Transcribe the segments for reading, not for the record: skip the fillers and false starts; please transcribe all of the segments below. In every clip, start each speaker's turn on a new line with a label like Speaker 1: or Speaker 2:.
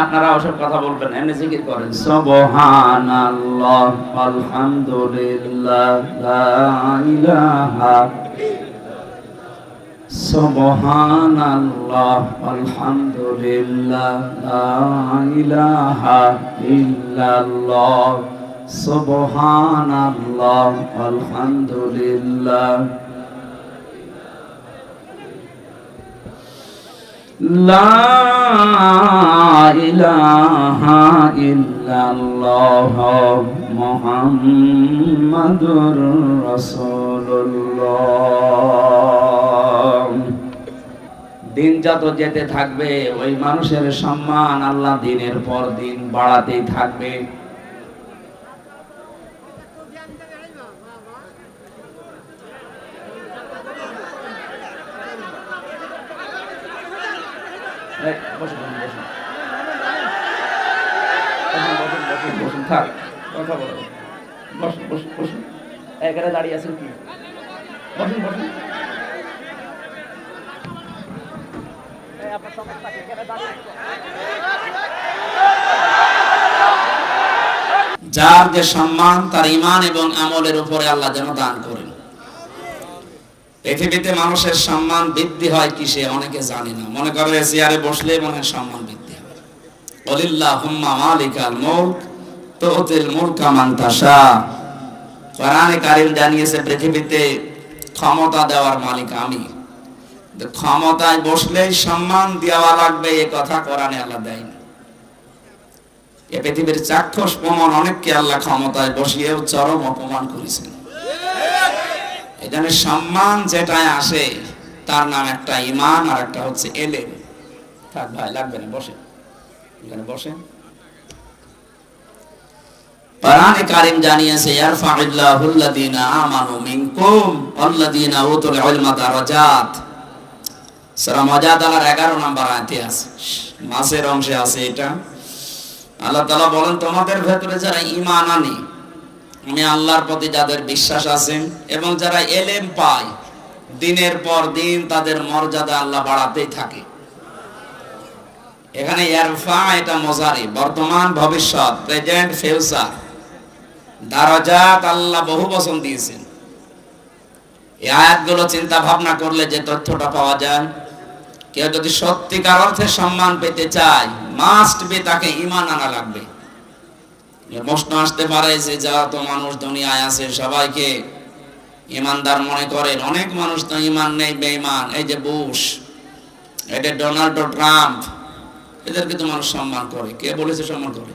Speaker 1: আপনারা ওসব কথা বলবেন, এমনি জিকির করেন সুবহানাল্লাহ আলহামদুলিল্লাহ লা ইলাহা সুবহানাল্লাহ আলহামদুলিল্লাহ লা ইলাহা ইল্লাল্লাহ সুবহানাল্লাহ আলহামদুলিল্লাহ লা ইলাহা ইল্লাল্লাহ মুহাম্মাদুর রাসূলুল্লাহ। দিন যত যেতে থাকবে ওই মানুষের সম্মান আল্লাহ দিনের পর দিন বাড়াতেই থাকবে। থাক কথা বলো, বসুন বসুন বসুন, এখানে দাঁড়িয়ে আছেন কি? বসুন বসুন। যার যে সম্মান তার ঈমান এবং আমলের উপরে আল্লাহ যেন দান করেন। পৃথিবীতে মানুষের সম্মান বৃদ্ধি হয় কিসে অনেকে জানে না, মনে করে চেয়ারে বসলে মনে হয় সম্মান বৃদ্ধি হবে। কুলিল্লাহুম্মা মালিকাল মুলক তুতিল মুলকা মান তাশা। কোরআনে কারীম জানিয়েছে পৃথিবীতে ক্ষমতা দেওয়ার মালিক আমি। ক্ষমতায় বসলেই সম্মান দেওয়া লাগবে এ কথা কোরআনে আল্লাহ দেয়নি। এ পৃথিবীর চাক্ষুষ প্রমাণ অনেককে আল্লাহ ক্ষমতায় বসিয়েও চরম অপমান করেছেন। এখানে সম্মান যেটাই আসে তার নাম একটা ঈমান আর একটা হচ্ছে এলেম। থাক ভাই লাগবে না, বসেন এখানে বসেন। কোরআনে কারীম জানিয়েছে ইয়ারফাউল্লাহুল্লাযীনা আমানু মিনকুম ওয়াল্লাযীনা উতুল ইলমা দারাজাত। সূরা মুজাদালার 11 নম্বর আয়াতে আছে, মাসের অংশে আছে এটা। আল্লাহ তাআলা বলেন তোমাদের ভেতরে যারা ঈমান আনে, আমি আল্লাহর প্রতি যাদের বিশ্বাস আছে এবং যারা এলেম পায়, দিনের পর দিন তাদের মর্যাদা আল্লাহ বাড়াতেই থাকে। এখানে ইয়ারফা এটা মুজারি, বর্তমান ভবিষ্যৎ, প্রেজেন্ট ফিউচার। দারাজাত আল্লাহ বহু বচন দিয়েছেন। এই আয়াতগুলো চিন্তা ভাবনা করলে যে তথ্যটা পাওয়া যায়, কেউ যদি সত্যিকার অর্থে সম্মান পেতে চায় মাস্ট বি তাকে ঈমান আনা লাগবে। প্রশ্ন আসতে পারে যে যারা তো মানুষ দুনিয়ায় আছে সবাইকে ঈমানদার মনে করেন, অনেক মানুষ তো ঈমান নেই, বেঈমান। এই যে বুশ, এটা ডোনাল্ড ট্রাম্প, এদেরকে তো মানুষ সম্মান করে। কে বলেছে সম্মান করে?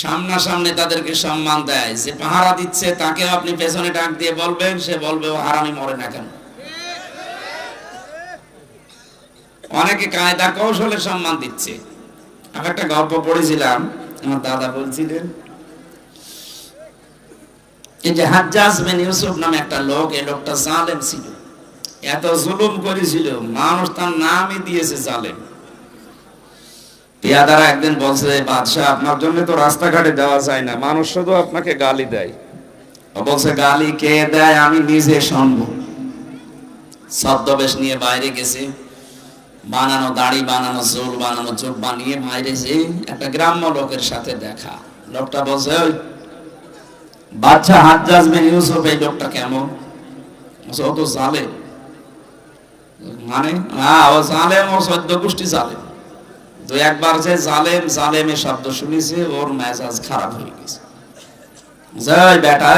Speaker 1: সামনাসামনি তাদেরকে সম্মান দেয়। যে পাহারা দিচ্ছে তাকেও আপনি পেছনে ডাক দিয়ে বলবেন, সে বলবে ও হারামি মরে না কেন। অনেকে কায়দা কৌশলে সম্মান দিচ্ছে। আমি একটা গল্প পড়েছিলাম, আমার দাদা বলছিলেন এই যে হাজ্জাজ বিন ইউসুফ নামে একটা লোক, এই লোকটা জালেম ছিল, এত জুলুম করেছিল, মানুষ তার নামই দিয়েছে জালেম। পেয়াদারা একদিন বলছে, বাদশাহ আপনার জন্য তো রাস্তাঘাটে যাওয়া যায় না, মানুষ শুধু আপনাকে গালি দেয়। ও বলছে গালি কে দেয় আমি নিজে শুনবো। ছদ্মবেশ নিয়ে বাইরে গেছে, বানানো দাড়ি, বানানো চুল, বানানো চোখ বানিয়ে বাইরে যে একটা গ্রাম্য লোকের সাথে দেখা। লোকটা বলছে ওই বাদশাহ হাজ্জাজ বিন ইউসুফ, এই লোকটা কেমন? ও তো জালেম। মানে ও জালেম, ও 14 গোষ্ঠী জালেম। তো একবার যে জালেম জালেমের শব্দ শুনেছে, ওর মেজাজ খারাপ হয়ে গেছে। যাই বেটা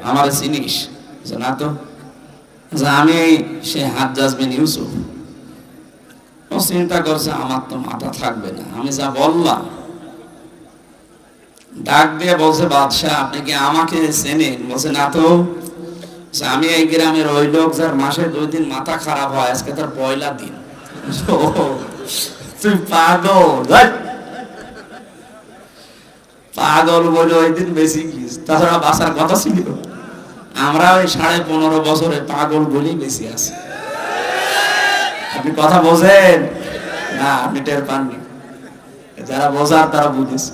Speaker 1: আমার চিনিস? না তো। আমি সে হাজ্জাজ বিন ইউসুফ। ও চিন্তা করছে আমার তো মাথা থাকবে না, আমি যা বললাম। ডাক দিয়ে বলছে, বাদশাহ আপনি কি আমাকে চেনেন? বলছে না তো। আমি এই গ্রামের ওই লোক যার মাসে 2 দিন মাথা খারাপ হয়, আজকে তার পয়লা দিন। তুই পাগল, পাগল বলে ওই দিন বেশি গিস, তাছাড়া বাসার কথা ছিল। আমরা ওই 15.5 বছরে পাগল বলি বেশি আছি। আপনি কথা বোঝেন না? আপনি টের পাননি। যারা বোঝার তারা বুঝেছে।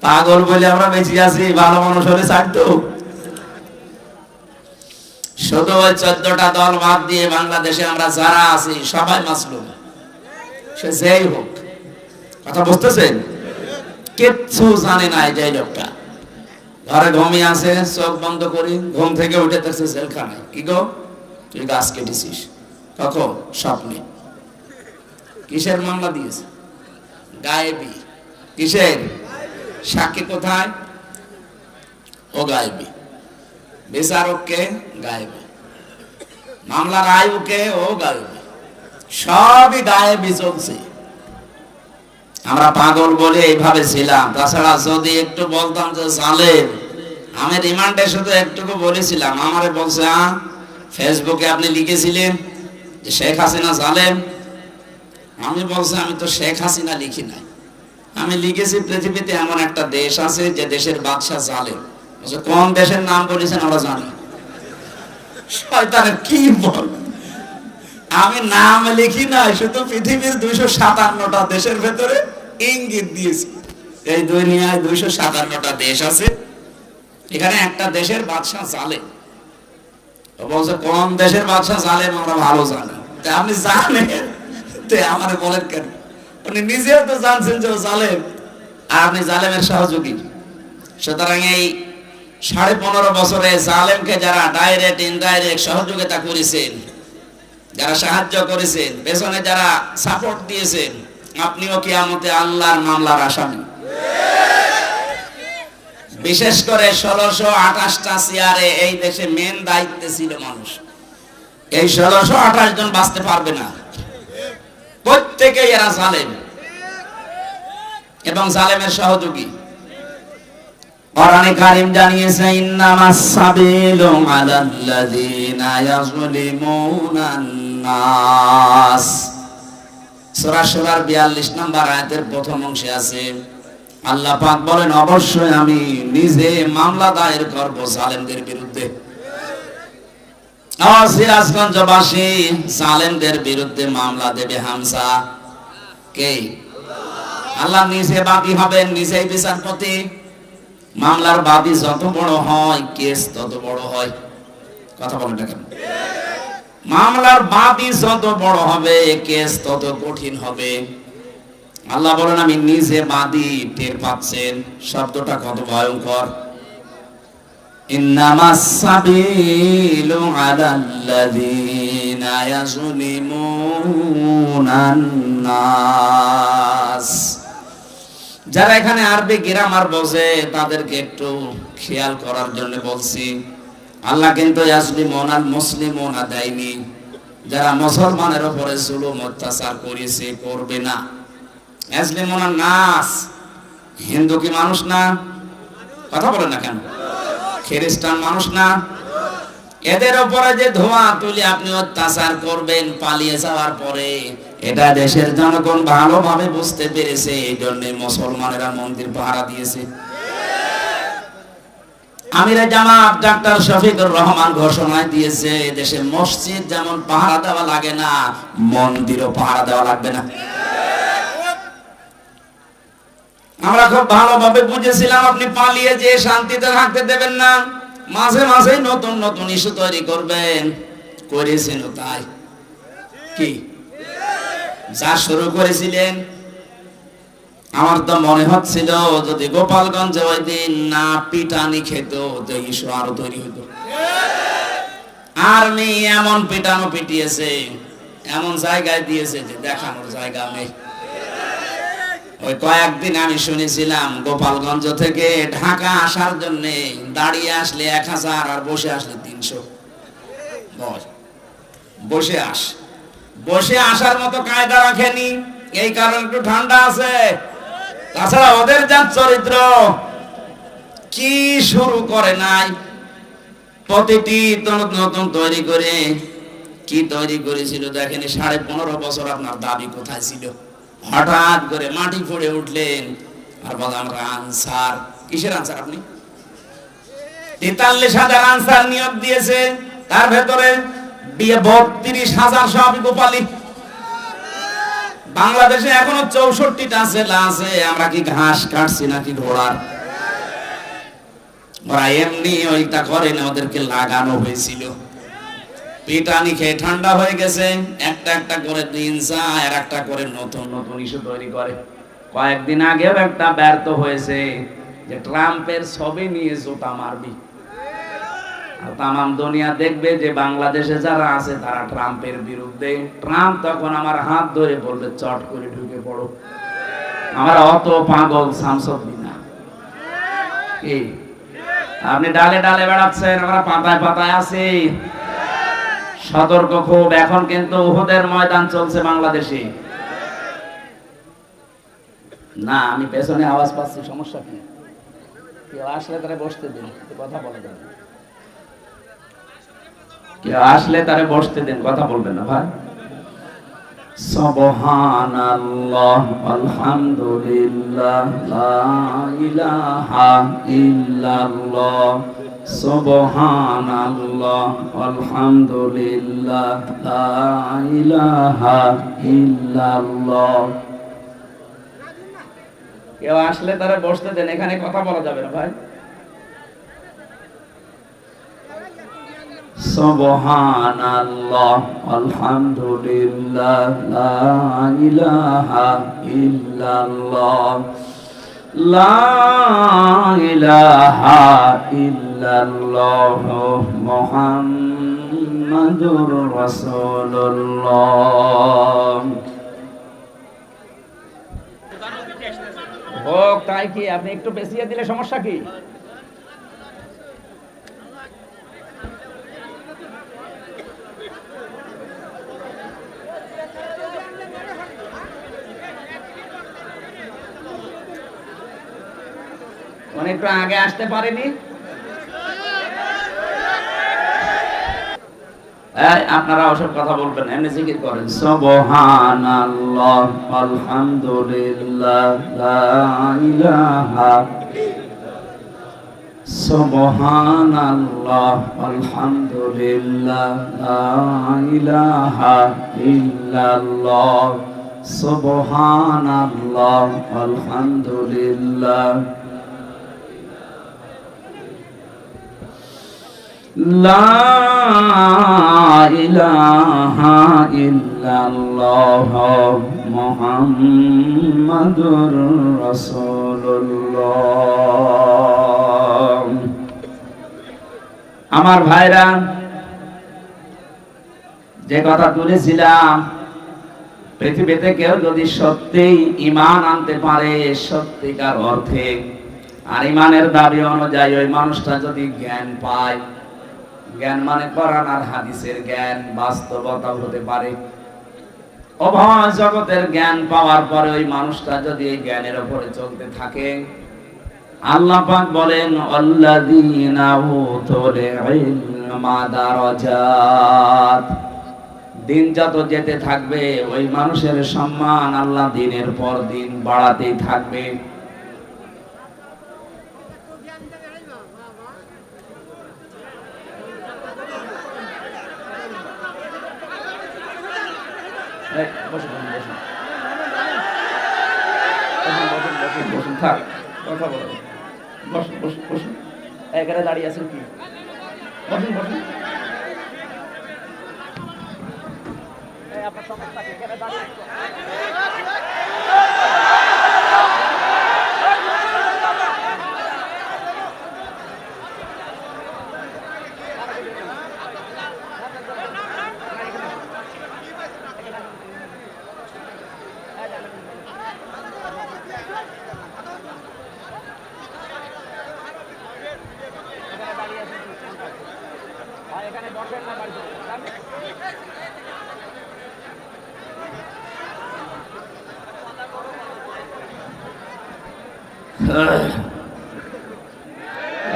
Speaker 1: পাগল বলে আমরা বেঁচে আছি, ভালো মানুষ হলে ছাড়তো। শুধু ওই 14টা দল বাদ দিয়ে বাংলাদেশে আমরা যারা আছি সবাই মাসলুম। সে যেই হোক, কথা বুঝতেছেন? কিচ্ছু জানে না এই যে লোকটা। ঘরে ঘুমিয়ে আছে, চোখ বন্ধ করি, ঘুম থেকে উঠে দেখছে জেলখানায়। কি গো, তুই গাছ কেটেছিস? কখন? স্বপ্নে। কিসের মামলা দিয়েছে? গায়েবী। কিসের? সাক্ষী কোথায়? ও গায়েবী। বিচারককে? গায়েবী। মামলার আয়ুকে? ও গায়েবী। সবই গায়েবী চলছে। আমরা পাগল বলে এইভাবে ছিলাম। তাছাড়া যদি একটু বলতাম যে জালেম, আমি রিমান্ডে শুধু একটুকু বলেছিলাম, আমারে বলছে ফেসবুকে আপনি লিখেছিলেন যে শেখ হাসিনা জালেম। আমি বলছি আমি তো শেখ হাসিনা লিখি নাই, আমি লিখেছি পৃথিবীতে এমন একটা দেশ আছে যে দেশের বাদশা জালেম। কোন দেশের নাম বলেছেন আমরা জানি। শয়তানের কি বল, আমি নাম লিখি নাই, শুধু পৃথিবীর 257টা দেশের ভেতরে ইঙ্গিত দিয়েছি। এই দুনিয়ায় 257টা দেশ আছে, এখানে একটা দেশের বাদশা জালেম। বলছে কোন দেশের বাদশা জালেম আমরা ভালো জানি। আপনি জানেন আমার বলেন কেন? উনি নিজেও তো জানছেন যে জালেম, আর আপনি জালেমের সহযোগী। সুতরাং এই 15.5 বছরে জালেমকে যারা ডাইরেক্ট ইনডাইরেক্ট সহযোগিতা করেছেন, যারা সাহায্য করেছেন, পেছনে যারা সাপোর্ট দিয়েছেন, আপনিও কিয়ামতে আল্লাহর মামলার আসামি। বিশেষ করে 1628টা চেয়ারে এই দেশে মেন দায়িত্বে ছিল মানুষ। এই 1628 জন বাঁচতে পারবে না, প্রত্যেকেই এরা জালেম এবং জালেমের সহযোগী। কোরআনে কারীম জানিয়েছে ইন্নামাস সাবিলু আলাল্লাযিনা ইয়াযলিমুনান নাস। সূরা শুরার 42 নম্বর আয়াতের প্রথম অংশে আছে, আল্লাহ পাক বলেন অবশ্যই আমি নিজে মামলা দায়ের করব জালেমদের বিরুদ্ধে। সিরাজগঞ্জবাসী জালেমদের বিরুদ্ধে মামলা দেবে হামজা। কে? আল্লাহ নিজে বাদী হবেন, নিজেই বিচারপতি। মামলার বাদী যত বড় হয় কেস তত বড় হয়। কথা বলেন না কেন? মামলার বাদী যত বড় হবে কেস তত কঠিন হবে। আল্লাহ বলেন আমি নিজে বাদী। টের পাচ্ছেন শব্দটা কত ভয়ঙ্কর? ইন্নামাস সাবিলু আলাল্লাযিনা ইয়াযলিমুনান নাস। যারা এখানে আরবি গ্রামার বোঝে তাদেরকে একটু খেয়াল করার জন্য বলছি। আল্লাহ কিন্তু ইয়াযলিমুনাল মুসলিমুনা দেয়নি। যারা মুসলমানের উপরে জুলুম অত্যাচার করেছে, করবে না। ইয়াযলিমুনান নাস, হিন্দু কি মানুষ না? কথা বলেন না কেন? খ্রিস্টান মানুষ না? এদের উপরে যে ধোঁয়া তুলে আপনি অত্যাচার করবেন পালিয়ে যাওয়ার পরে, এটা দেশের জনগণ ভালোভাবে বুঝতে পেরেছে। এই জন্য মুসলমানেরা মন্দির পাহারা দিয়েছে। আমিরে জামাত ডাক্তার শফিকুর রহমান ঘোষণা দিয়েছে দেশে মসজিদ যেমন পাহারা দেওয়া লাগে না, মন্দিরও পাহারা দেওয়া লাগবে না। আমরা খুব ভালোভাবে বুঝেছিলাম আপনি পালিয়ে যে শান্তিতে থাকতে দেবেন না, মাঝে মাঝে নতুন নতুন ইস্যু তৈরি করবেন। করেছেন তাই কি যা শুরু করেছিলেন, আমার তো মনে হচ্ছিল যদি গোপালগঞ্জে ওই দিন না পিটানি খেত তো ইস্যু আরো তৈরি হতো। আর্মি এমন পিটানো পিটিয়েছে, এমন জায়গায় দিয়েছে যে দেখানোর জায়গা নেই। ওই কয়েকদিন আমি শুনেছিলাম গোপালগঞ্জ থেকে ঢাকা আসার জন্য দাঁড়িয়ে আসলে 1000 আর বসে আসলে 300। বসে আসার মতো কায়দা রাখেনি, এই কারণে একটু ঠান্ডা আছে। তাছাড়া ওদের যা চরিত্র, কি শুরু করে নাই, প্রতিটি নতুন তৈরি করে কি তৈরি করেছিল দেখেনি। 15.5 বছর আপনার দাবি কোথায় ছিল? হঠাৎ করে মাটি ফুঁড়ে উঠলেন আর বলে আমরা আনসার। কিসের আনসার? আপনি 43,000 আনসার নিয়োগ দিয়েছে, তার ভেতরে 32,000 সব গোপালী। বাংলাদেশে এখনো 64টা জেলা আছে। আমরা কি ঘাস কাটছি নাকি ঘোড়ার? ওরা এমনি ওইটা করে না, ওদেরকে লাগানো হয়েছিল। পিটানি খেয়ে ঠান্ডা হয়ে গেছে, একটা একটা করে দিন যায় আর একটা করে নতুন নতুন ইস্যু তৈরি করে। কয়েকদিন আগেও একটা ব্যর্থ হয়েছে যে ট্রাম্পের ছবি নিয়ে জুতা মারবি, আর তামাম দুনিয়া দেখবে যে বাংলাদেশে যারা আছে তারা ট্রাম্পের বিরুদ্ধে। ট্রাম্প তখন আমার হাত ধরে বলবে চট করে ঢুকে পড়ো। আমরা অত পাগল শামসুদ্দিন না। কি আপনি ডালে ডালে বেড়াচ্ছেন, আমরা পাতায় পাতায় আছি। সতর্ক খুব। এখন কিন্তু উহুদের ময়দান চলছে বাংলাদেশে। না আমি পেছনে আওয়াজ পাচ্ছি, সমস্যা কি? কেউ আসলে তারা বসতে দিন, কথা বলা যাবে। কেউ আসলে তারা বসতে দিন, কথা বলবেন না ভাই। সুবহানাল্লাহ আলহামদুলিল্লাহ লা ইলাহা ইল্লাল্লাহ সুবহানাল্লাহ আলহামদুলিল্লাহ লা ইলাহা ইল্লাল্লাহ। কেউ আসলে তারা বসতে দেন, এখানে কথা বলা যাবে না ভাই। সুবহানাল্লাহ আলহামদুলিল্লাহ লা ইলাহা ইল্লাল্লাহ লা ইলাহা ইল্লাল্লাহ মুহাম্মাদুর রাসূলুল্লাহ। হোক তাই কি, আপনি একটু বেশিয়ে দিলে সমস্যা কি? একটু আগে আসতে পারেনি? আপনারা ওসব কথা বলবেন, এমনি জিকির করেন। সুবহানাল্লাহ আলহামদুলিল্লাহ লা ইলাহা সুবহানাল্লাহ আলহামদুলিল্লাহ লা ইলাহা ইল্লাল্লাহ সুবহানাল্লাহ আলহামদুলিল্লাহ লা ইলাহা ইল্লাল্লাহ মুহাম্মাদুর রাসূলুল্লাহ। আমার ভাইরা, যে কথা তুলেছিলাম, পৃথিবীতে কেউ যদি সত্যিই ঈমান আনতে পারে সত্যিকার অর্থে, আর ঈমানের দাবি অনুযায়ী ওই মানুষটা যদি জ্ঞান পায়, জ্ঞান মানে কোরআন আর হাদিসের জ্ঞান, বাস্তবতা হতে পারে, উভয় জগতের জ্ঞান পাওয়ার পরে ওই মানুষটা যদি এই জ্ঞানের উপরে চলতে থাকে, আল্লাহ পাক বলেন আল্লাযীনা উতুল ইলমা দারাজাত। দিন যত যেতে থাকবে ওই মানুষের সম্মান আল্লাহ দিনের পর দিন বাড়াতেই থাকবে। এখানে দাঁড়িয়ে আছেন কি? বসুন বসুন। আপনার সমস্যা কি? এখানে দাঁড়িয়ে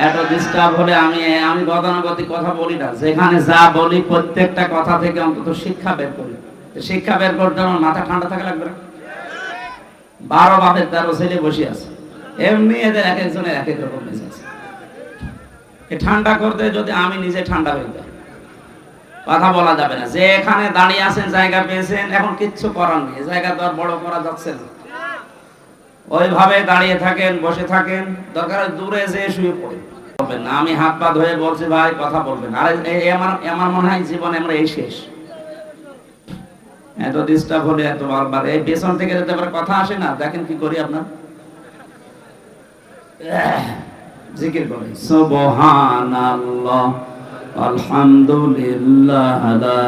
Speaker 1: এত ডিস্টার্ব হলে আমি গতানুগতিক কথা বলি না। যেখানে যা বলি প্রত্যেকটা কথা থেকে অন্তত শিক্ষা বের করি। শিক্ষা বের করতে আমার মাথা ঠান্ডা থাকা লাগবে না। 12 বাপের 13 ছেলে বসে আছে, এমনি এদের এক একজনের এক এক রকম মেজাজ। এই ঠান্ডা করতে যদি আমি নিজে ঠান্ডা হয়ে যাই, কথা বলা যাবে না। যে এখানে দাঁড়িয়ে আছেন, জায়গা পেয়েছেন, এখন কিচ্ছু করার নেই, জায়গা তো আর বড় করা যাচ্ছে না। ওইভাবে দাঁড়িয়ে থাকেন, বসে থাকেন, দরকার দূরে যেয়ে শুয়ে পড়েন। বলবেন না, আমি হাত পা ধুয়ে বলছি ভাই কথা বলবেন। আর আমার মনে হয় জীবনে আমরা এই শেষ, এত ডিস্টার্ব হলে এত বারবার এই পেছন থেকে যদি আবার কথা আসে না, দেখেন কি করি আপনার জিকির করেন সুবহানাল্লাহ আলহামদুলিল্লাহ লা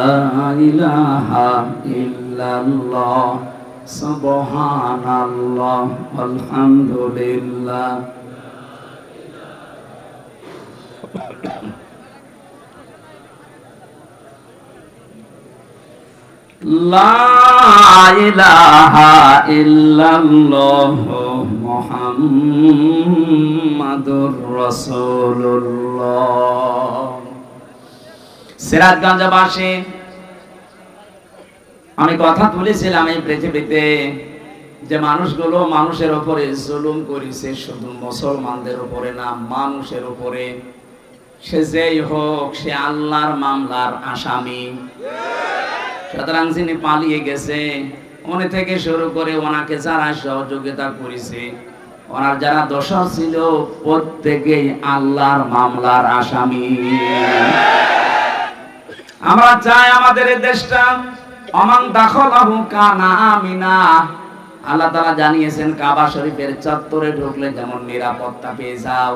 Speaker 1: ইলাহা ইল্লাল্লাহ সুবহানাল্লাহ আলহামদুলিল্লাহ। লা ইলাহা ইল্লাল্লাহ মুহাম্মাদুর রাসূলুল্লাহ। সিরাজগঞ্জবাসী, আমি কথা তুলেছিলাম এই পৃথিবীতে যে মানুষগুলো মানুষের উপরে জুলুম করেছে, শুধু মুসলমানদের উপরে না, মানুষের উপরে, সে যেই হোক সে আল্লাহর মামলার আসামি। সুতরাং যিনি পালিয়ে গেছে উনি থেকে শুরু করে ওনাকে যারা সহযোগিতা করেছে, ওনার যারা দোষর ছিল, প্রত্যেকেই আল্লাহর মামলার আসামি। আমরা চাই আমাদের এই দেশটা অমান দাখলাহু কানা আমিনা। আল্লাহ তাআলা জানিয়েছেন কাবা শরীফের চত্বরে ঢুকলে যেমন নিরাপত্তা পেয়ে যাও,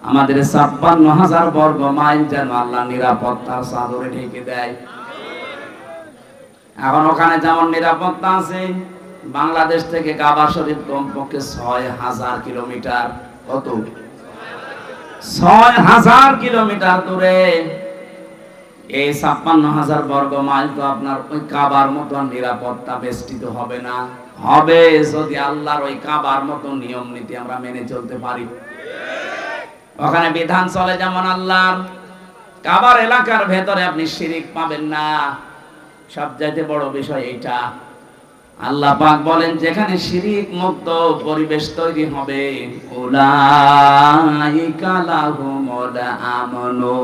Speaker 1: আমাদের ৫৬,০০০ বর্গ মাইল যেন আল্লাহ নিরাপত্তার চাদরে ঢেকে দেয়। এখন ওখানে যেমন নিরাপত্তা আছে, বাংলাদেশ থেকে কাবা শরীফ কমপক্ষে ৬,০০০ কিলোমিটার। কত? ৬,০০০ কিলোমিটার দূরে। এই ৫৬,০০০ বর্গ মাইল তো আপনার ওই কাবার মতো নিরাপত্তা বেষ্টিত হবে না। হবে যদি আল্লাহর ওই কাবার মতো নিয়ম নীতি আমরা মেনে চলতে পারি। ওখানে বিধান চলে যেমন আল্লাহর। কাবার এলাকার ভেতরে আপনি শিরিক পাবেন না। সবচাইতে বড় বিষয় এটা। আল্লাহ পাক বলেন যেখানে শিরিক মুক্ত পরিবেশ তৈরি হবে, উলাইকা লাহুমুল আমনু,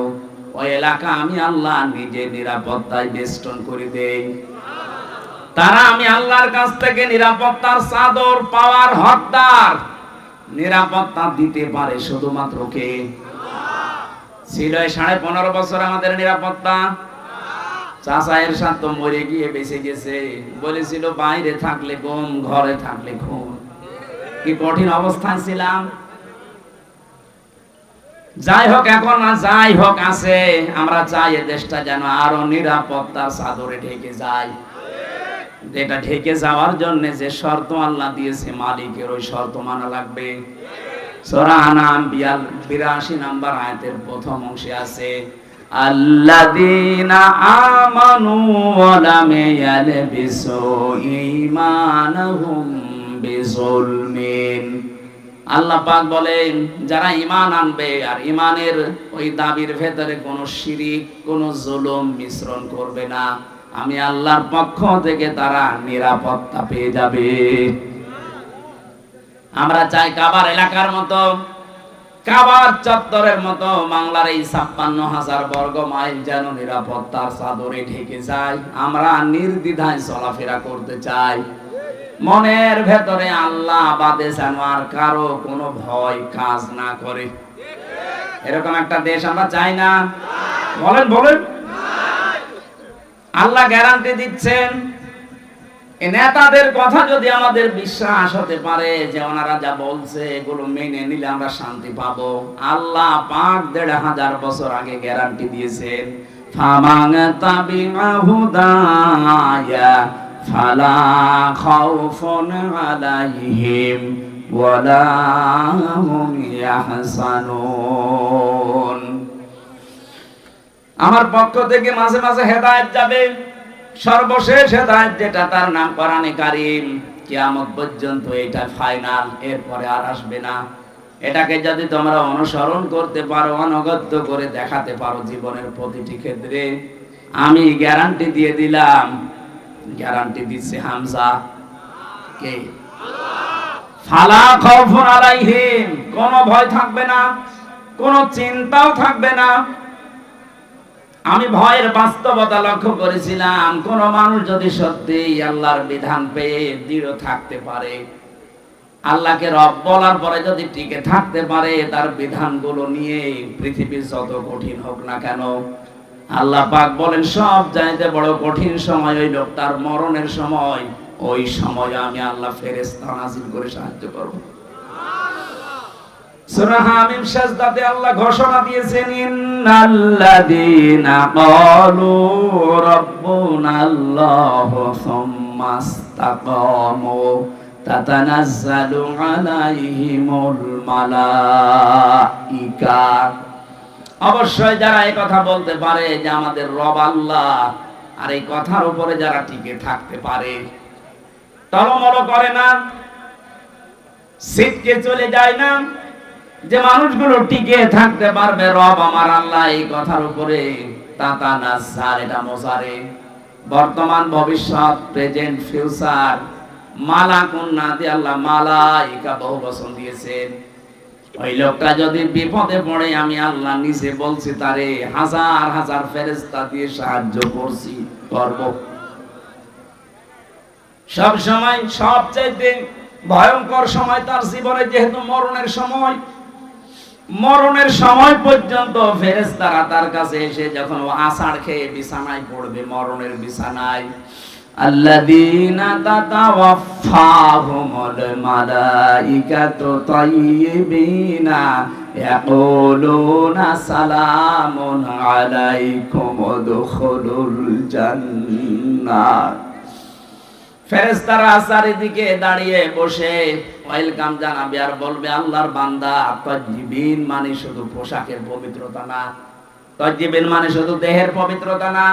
Speaker 1: ওই এলাকা আমি আল্লাহ নিজে নিরাপত্তায় বেষ্টন করে দেই। তারা আমি আল্লাহর কাছ থেকে নিরাপত্তার চাদর পাওয়ার হকদার। নিরাপত্তা দিতে পারে শুধুমাত্র কে? ছিল ১৫.৫ বছর আমাদের নিরাপত্তা। চাচা এরশাদ তো মরে গিয়ে বেঁচে গেছে, বলেছিল বাইরে থাকলে গম, ঘরে থাকলে খুন। কি কঠিন অবস্থায় ছিলাম। যাই হোক, এখন যাই হোক আছে, আমরা চাই এ দেশটা যেন আরো নিরাপত্তার চাদরে ঢেকে যায়। এটা ঢেকে যাওয়ার জন্য যে শর্ত আল্লাহ দিয়েছে, মালিকের ওই শর্ত মানা লাগবে। সূরা আনাম ৮২ নম্বর আয়াতের প্রথম অংশে আছে, আল্লাযীনা আমানু ওয়া লাম ইয়ালবিসু ঈমানাহুম বিযুলমিন। আল্লাহ পাক বলেন যারা ঈমান আনবে আর ঈমানের ওই দাবির ভেতরে কোনো শিরিক, কোনো জুলুম মিশ্রণ করবে না, আমি আল্লাহর পক্ষ থেকে তারা নিরাপত্তা পেয়ে যাবে। আমরা চাই কাবার এলাকার মতো, কাবার চত্বরের মতো বাংলার এই ৫৬,০০০ বর্গ মাইল যেন নিরাপত্তার চাদরে ঢেকে যায়। আমরা নির্দ্বিধায় চলাফেরা করতে চাই। মনের ভেতরে আল্লাহ বাদে যেন আর কারো কোনো ভয় কাজ না করে। এরকম একটা দেশ আমরা চাই না। বলেন বলেন। আল্লাহ গ্যারান্টি দিচ্ছেন, এই নেতাদের কথা যদি আমাদের বিশ্বাস হতে পারে যে ওনারা যা বলছে এগুলো মেনে নিলে আমরা শান্তি পাবো, আল্লাহ পাক ১৫০০ বছর আগে গ্যারান্টি দিয়েছেন, ফামান তাবিআ হুদায়া ফালা খাউফুন আলাইহিম ওয়ালা হুম ইয়াহজানুন। আমার পক্ষ থেকে মাঝে মাঝে হেদায়েত যাবে, সর্বশেষ হেদায়েত যেটা তার নাম কোরআনে কারীম, কিয়ামত পর্যন্ত এটা ফাইনাল, এরপরে আর আসবে না। এটাকে যদি তোমরা অনুসরণ করতে পারো, অনুগত করে দেখাতে পারো জীবনের প্রতিটি ক্ষেত্রে, আমি গ্যারান্টি দিয়ে দিলাম। গ্যারান্টি দিচ্ছে হামজা কে? ফালা খাউফুন আলাইহিম, কোনো ভয় থাকবে না, কোনো চিন্তাও থাকবে না। আমি ভয়ের বাস্তবতা লক্ষ্য করেছিলাম। কোন মানুষ যদি সত্যি আল্লাহর বিধান পেয়ে দৃঢ় থাকতে পারে, আল্লাহকে রব বলার পরে যদি টিকে থাকতে পারে তার বিধানগুলো নিয়ে, পৃথিবী যত কঠিন হোক না কেন, আল্লাহ পাক বলেন সব চাইতে বড় কঠিন সময় ওই লোকটার মরণের সময়। ওই সময় আমি আল্লাহ ফেরেশতা নাযিল করে সাহায্য করব। সূরা হামিম সাজদাতে আল্লাহ ঘোষণা দিয়েছেন, ইন্নাল্লাযীনা ক্বালু রাব্বুনাল্লাহু সুম্মা ইসতাকামু তাতানাজ্জালু আলাইহিমুল মালাইকা। অবশ্যই যারা এই কথা বলতে পারে যে আমাদের রব আল্লাহ, আর এই কথার উপরে যারা টিকে থাকতে পারে, টলমল করে না, সিটকে চলে যায় না, যে মানুষগুলো টিকে থাকতে পারবে রব আমার আল্লাহ এই কথার উপরে, তাতানাজ্জাল, এটা মোজারে, বর্তমান ভবিষ্যৎ, প্রেজেন্ট ফিউচার, মালাকুন না দিয়ে আল্লাহ মালাইকা বহু বচন দিয়েছেন। ওই লোকটা যদি বিপদে পড়ে আমি আল্লাহ নিজে বলছি তারে হাজার হাজার ফেরেশতা দিয়ে সাহায্য করব। সব সময় সবচাইতে ভয়ঙ্কর সময় তার জীবনে যেহেতু মরণের সময় পর্যন্ত ফেরেশতারা তার কাছে এসে যখন ও আছাড় খেয়ে বিছানায় পড়বে, মরণের বিছানায়, আল্লাযীনা তাতাওয়াফাহুমুল মালাইকাতু তাইয়্যিবিনা ইয়াকুলুনা সালামুন আলাইকুম উদখুলুল জান্নাহ। ফেরেশতারা চারিদিকে দাঁড়িয়ে বসে ওয়েলকাম জানাবে আর বলবে আল্লাহর বান্দা। তাইয়্যিবিন মানে শুধু পোশাকের পবিত্রতা না, তাইয়্যিবিন মানে শুধু দেহের পবিত্রতা না,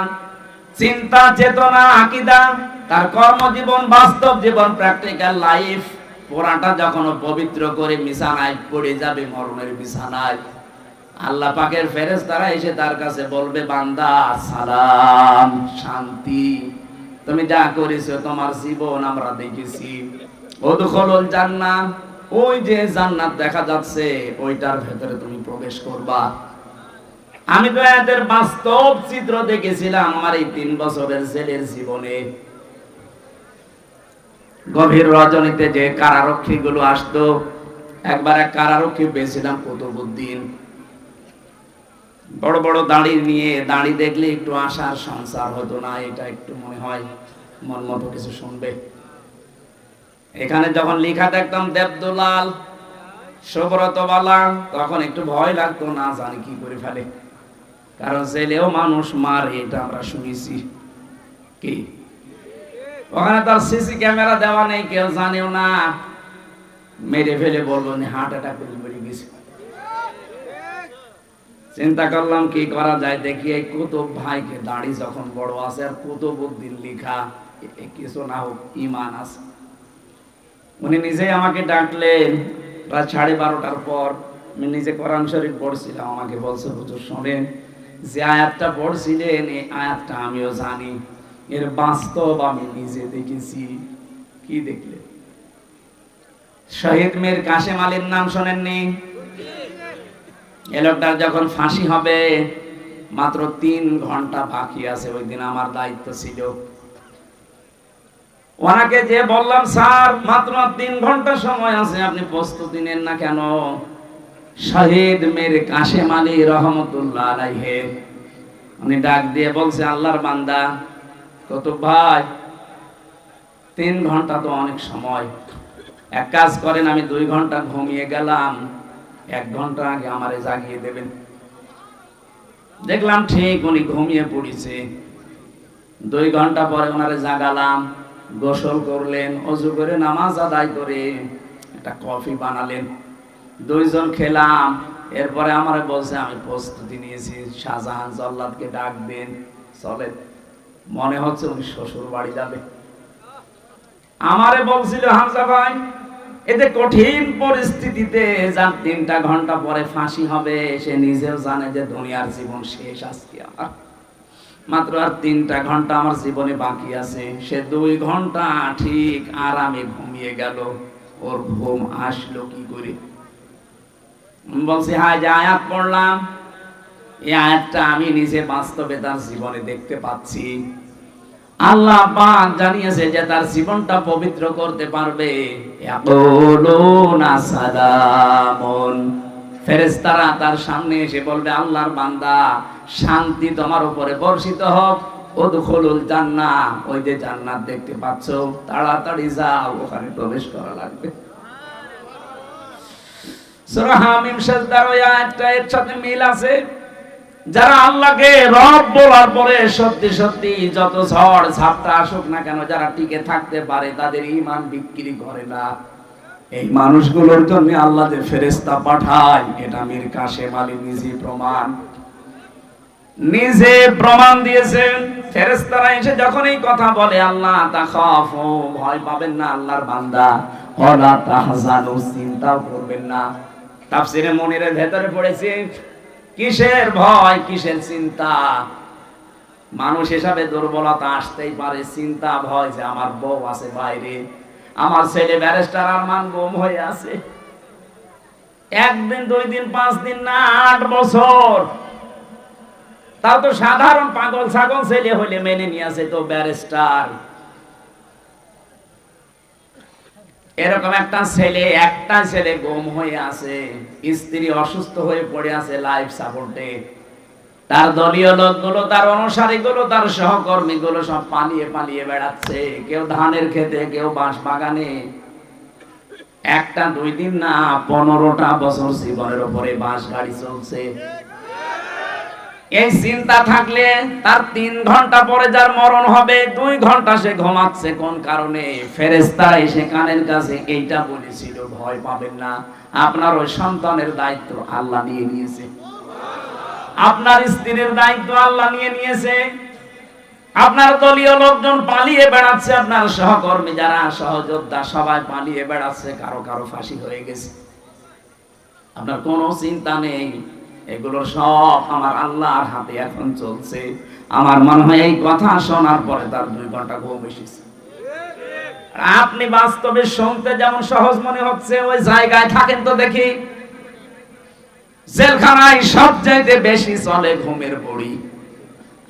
Speaker 1: চিন্তা, চেতনা, আকীদা, তার কর্মজীবন, বাস্তব জীবন, প্র্যাকটিক্যাল লাইফ পুরাটা যখন পবিত্র করে বিছানায় পড়ে যাবে, মরণের বিছানায়, আল্লাহ পাকের ফেরেশতারা এসে তার কাছে বলবে বান্দা সালাম, শান্তি, তুমি যা করেছো তোমার জীবন আমরা দেখেছি, উদখুলুল জান্নাহ, ওই যে জান্নাত দেখা যাচ্ছে ওইটার ভেতরে তুমি প্রবেশ করবা। আমি তো এদের বাস্তব চিত্র দেখেছিলাম আমার এই 3 বছরের ছেলের জীবনে। গভীর রজনীতে যে কারারক্ষী গুলো আসতো, একবার এক কারারক্ষী পেয়েছিলাম কুতুবউদ্দিন, বড় বড় দাড়ি নিয়ে, দাড়ি দেখলে একটু আশার সংসার হতো না, এটা একটু মনে হয় মন মতো কিছু শুনবে। এখানে যখন লেখা দেখতাম দেবদুলাল, সুব্রতবালা, তখন একটু ভয় লাগতো, না জানি কি করে ফেলে, কারণ ছেলেও মানুষ মারে, এটা আমরা শুনেছি। কি ওখানে তার সিসি ক্যামেরা দেওয়া নেই, কেউ জানেও না, মেরে ফেলে বলবো হার্ট অ্যাটাক করে মরে গেছে। চিন্তা করলাম কি করা যায়, দেখি এই কুতুব ভাইকে, দাড়ি যখন বড় আছে আর কুতুবউদ্দিন লেখা, কিছু না হোক ঈমান আছে। উনি নিজেই আমাকে ডাকলেন প্রায় 12:30টার পর, আমি নিজে কোরআন শরীফ পড়ছিলাম, আমাকে বলছে হুজুর শোনেন, যে আয়াতটা পড়ছিলেন এই আয়াতটা আমিও জানি, এর বাস্তব আমি নিজে দেখেছি। কি দেখলে? শহীদ মীর কাসেম আলীর নাম শোনেননি? এই লোকটার যখন ফাঁসি হবে মাত্র 3 ঘন্টা বাকি আছে, ওই দিন আমার দায়িত্ব ছিল। ওনাকে যে বললাম স্যার মাত্র 3 ঘন্টা সময় আছে, আপনি প্রস্তুতি নেন না কেন? শহীদ মীর কাসেম আলী রহমতুল্লাহ আলাইহি উনি ডাক দিয়ে বলছে আল্লাহর বান্দা কুতুব ভাই, 3 ঘন্টা তো অনেক সময়, এক কাজ করেন, আমি 2 ঘন্টা ঘুমিয়ে গেলাম, 1 ঘন্টা আগে আমারে জাগিয়ে দেবেন। দেখলাম ঠিক উনি ঘুমিয়ে পড়েছে। 2 ঘন্টা পরে ওনারে জাগালাম, গোসল করলেন, ওযু করে নামাজ আদায় করে একটা কফি বানালেন, 2 জন খেলাম। এরপরে আমারে বলছে আমি প্রস্তুতি নিয়েছি, শাহজাহান জল্লাদকে ডাক দেন, চলে। মনে হচ্ছে উনি শ্বশুর বাড়ি যাবে। আমারে বলছিল হামজা ভাই, এতে কঠিন পরিস্থিতিতে যার 3টা ঘন্টা পরে ফাঁসি হবে, সে নিজেও জানে যে দুনিয়ার জীবন শেষ আজকে আমার, মাত্র আর 3টা ঘন্টা আমার জীবনে বাকি আছে। সে 2 ঘন্টা ঠিক আরামে ঘুমিয়ে গেল, ওর ঘুম আসলো কি করে? বলছি হ্যাঁ, যে আয়াত পড়লাম এই আয়াতটা আমি নিজে বাস্তবে তার জীবনে দেখতে পাচ্ছি। আল্লাহ পাক জানিয়েছে যে তার জীবনটা পবিত্র করতে পারবে। ইয়াকুলুনা সালামুন, ফেরেশতারা তার সামনে এসে বলবে আল্লাহর বান্দা শান্তি তোমার উপরে বর্ষিত হোক, উদখুলুল জান্নাহ, ওই যে জান্নাত দেখতে পাচ্ছো তাড়াতাড়ি যাও, ওখানে প্রবেশ করা লাগবে। সূরা হামিম সাজদার ওই আয়াতটা এর সাথে মিল আছে। যারা আল্লাহকে রব বলার পরে সত্যি সত্যি যত ঝড় ঝাপটা আসুক না কেন, যারা টিকে থাকতে পারে তাদের ঈমান বিক্রি করে না। এই মানুষগুলোর জন্য আল্লাহ যে ফেরেশতা পাঠায়, এটা মীর কাসেম আলী নিজে প্রমাণ দিয়েছেন। ফেরেশতারা এসে যখন এই কথা বলে, আল্লাহ তাখাফু, ভয় পাবেন না আল্লাহর বান্দা, ওয়ালা তাহজানু, চিন্তাও করবেন না। তাফসীরে মুনিরের ভেতরে পড়েছে কিসের ভয় কিসের চিন্তা। মানুষ হিসাবে দুর্বলতা আসতেই পারে, চিন্তা ভয় যে আমার বউ আছে বাইরে, আমার ছেলে ব্যারিস্টার আরমান গুম হয়ে আছে, একদিন 2 দিন 5 দিন না 8 বছর। তাও তো সাধারণ পাগল ছাগল ছেলে হইলে মেনে নিয়ে আসে, তো ব্যারিস্টার। এরকম একটা ছেলে গুম হয়ে আছে, স্ত্রী অসুস্থ হয়ে পড়ে আছে লাইফ সাপোর্টে, তার দলীয় লোকগুলো, তার অনুসারীগুলো, তার সহকর্মীগুলো সব পালিয়ে পালিয়ে বেড়াচ্ছে, কেউ ধানের খেতে, কেউ বাঁশ বাগানে। 1টা 2 দিন না 15টা বছর জীবনের উপরে বাঁশ গাড়ি চলছে। এই চিন্তা থাকলে তার 3 ঘন্টা পরে যার মরণ হবে, 2 ঘন্টা সে ঘুমাচ্ছে কোন কারণে? ফেরেশতারা এসে কানের কাছে এইটা বলেছিল, ভয় পাবেন না, আপনার ওই সন্তানের দায়িত্ব আল্লাহ নিয়ে নিয়েছে, আপনার স্ত্রীর দায়িত্ব আল্লাহ নিয়ে নিয়েছে, আপনার দলীয় লোকজন পালিয়ে বেড়াচ্ছে, আপনার সহকর্মী যারা সহযোদ্ধা সবাই পালিয়ে বেড়াচ্ছে, কারো কারো ফাঁসি হয়ে গেছে, আপনার কোনো চিন্তা নেই। এগুলো সব আমার আল্লাহর হাতে এখন চলছে। আমার মনে হয় এই কথা শোনার পরে তার 2 ঘন্টা ঘুম এসেছে। আপনি বাস্তবে শুনতে যেমন সহজ মনে হচ্ছে, ওই জায়গায় থাকেন তো দেখি। জেলখানায় সবচাইতে বেশি চলে ঘুমের বড়ি।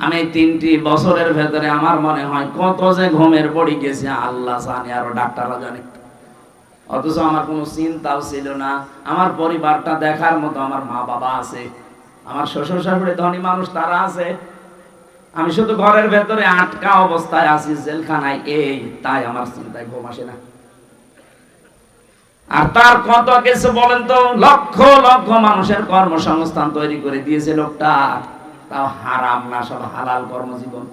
Speaker 1: আমি 3টি বছরের ভেতরে আমার মনে হয় কত যে ঘুমের বড়ি গেছে আল্লাহ জানে, আর ডাক্তাররা জানে। অথচ আমার কোনো চিন্তাও ছিল না। আমার পরিবারটা দেখার মতো আমার মা বাবা আছে, আমার শ্বশুর শাশুড়ি ধনী মানুষ তারা আছে, আমি শুধু ঘরের ভেতরে আটকা অবস্থায় আছি জেলখানায়, এই তাই আমার চিন্তায় ঘুম আসে না। আর তার কত কিছু বলেন তো, লক্ষ লক্ষ মানুষের কর্মসংস্থান তৈরি করে দিয়েছে লোকটা, তাও হারাম না, সব হালাল কর্মজীবন।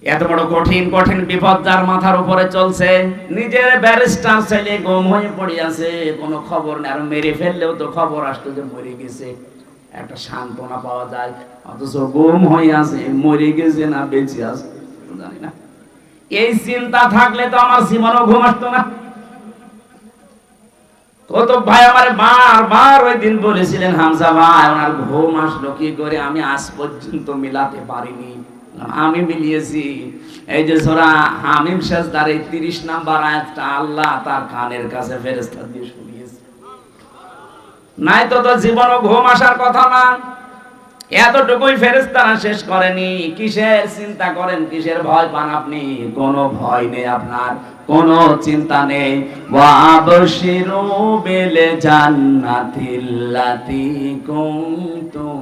Speaker 1: এত বড় কঠিন কঠিন বিপদ যার মাথার উপরে চলছে, নিজের ব্যারিস্টার ছেলে গুম হয়ে পড়ে আছে, কোনো খবর নেই, আর মেরে ফেললেও তো খবর আসতো যে মরে গেছে, একটা সান্ত্বনা পাওয়া যায়। অথচ গুম হয়ে আছে, মরে গেছে না বেঁচে আছে জানি না। এই চিন্তা থাকলে তো আমার জীবনও ঘুম আসতো না। কত ভাই আমার বারবার ওই দিন বলেছিলেন, হামজা ভাই ওনার ঘুম আসলো কি করে, আমি আজ পর্যন্ত মিলাতে পারিনি। আমি মিলিয়েছি, এই যে সূরা হামিম সাজদার 30 নাম্বার আয়াতটা আল্লাহ তার কানের কাছে ফেরেশতা দিয়ে শুনিয়েছে। নাই তো জীবনও ঘুম আসার কথা না। এতটুকুই ফেরেশতারা শেষ করেনি। কিসের চিন্তা করেন, কিসের ভয় পান আপনি? কোনো ভয় নেই আপনার, কোনো চিন্তা নেই। ওয়াবশিরু বিল জান্নাতিল্লাতী কুনতুম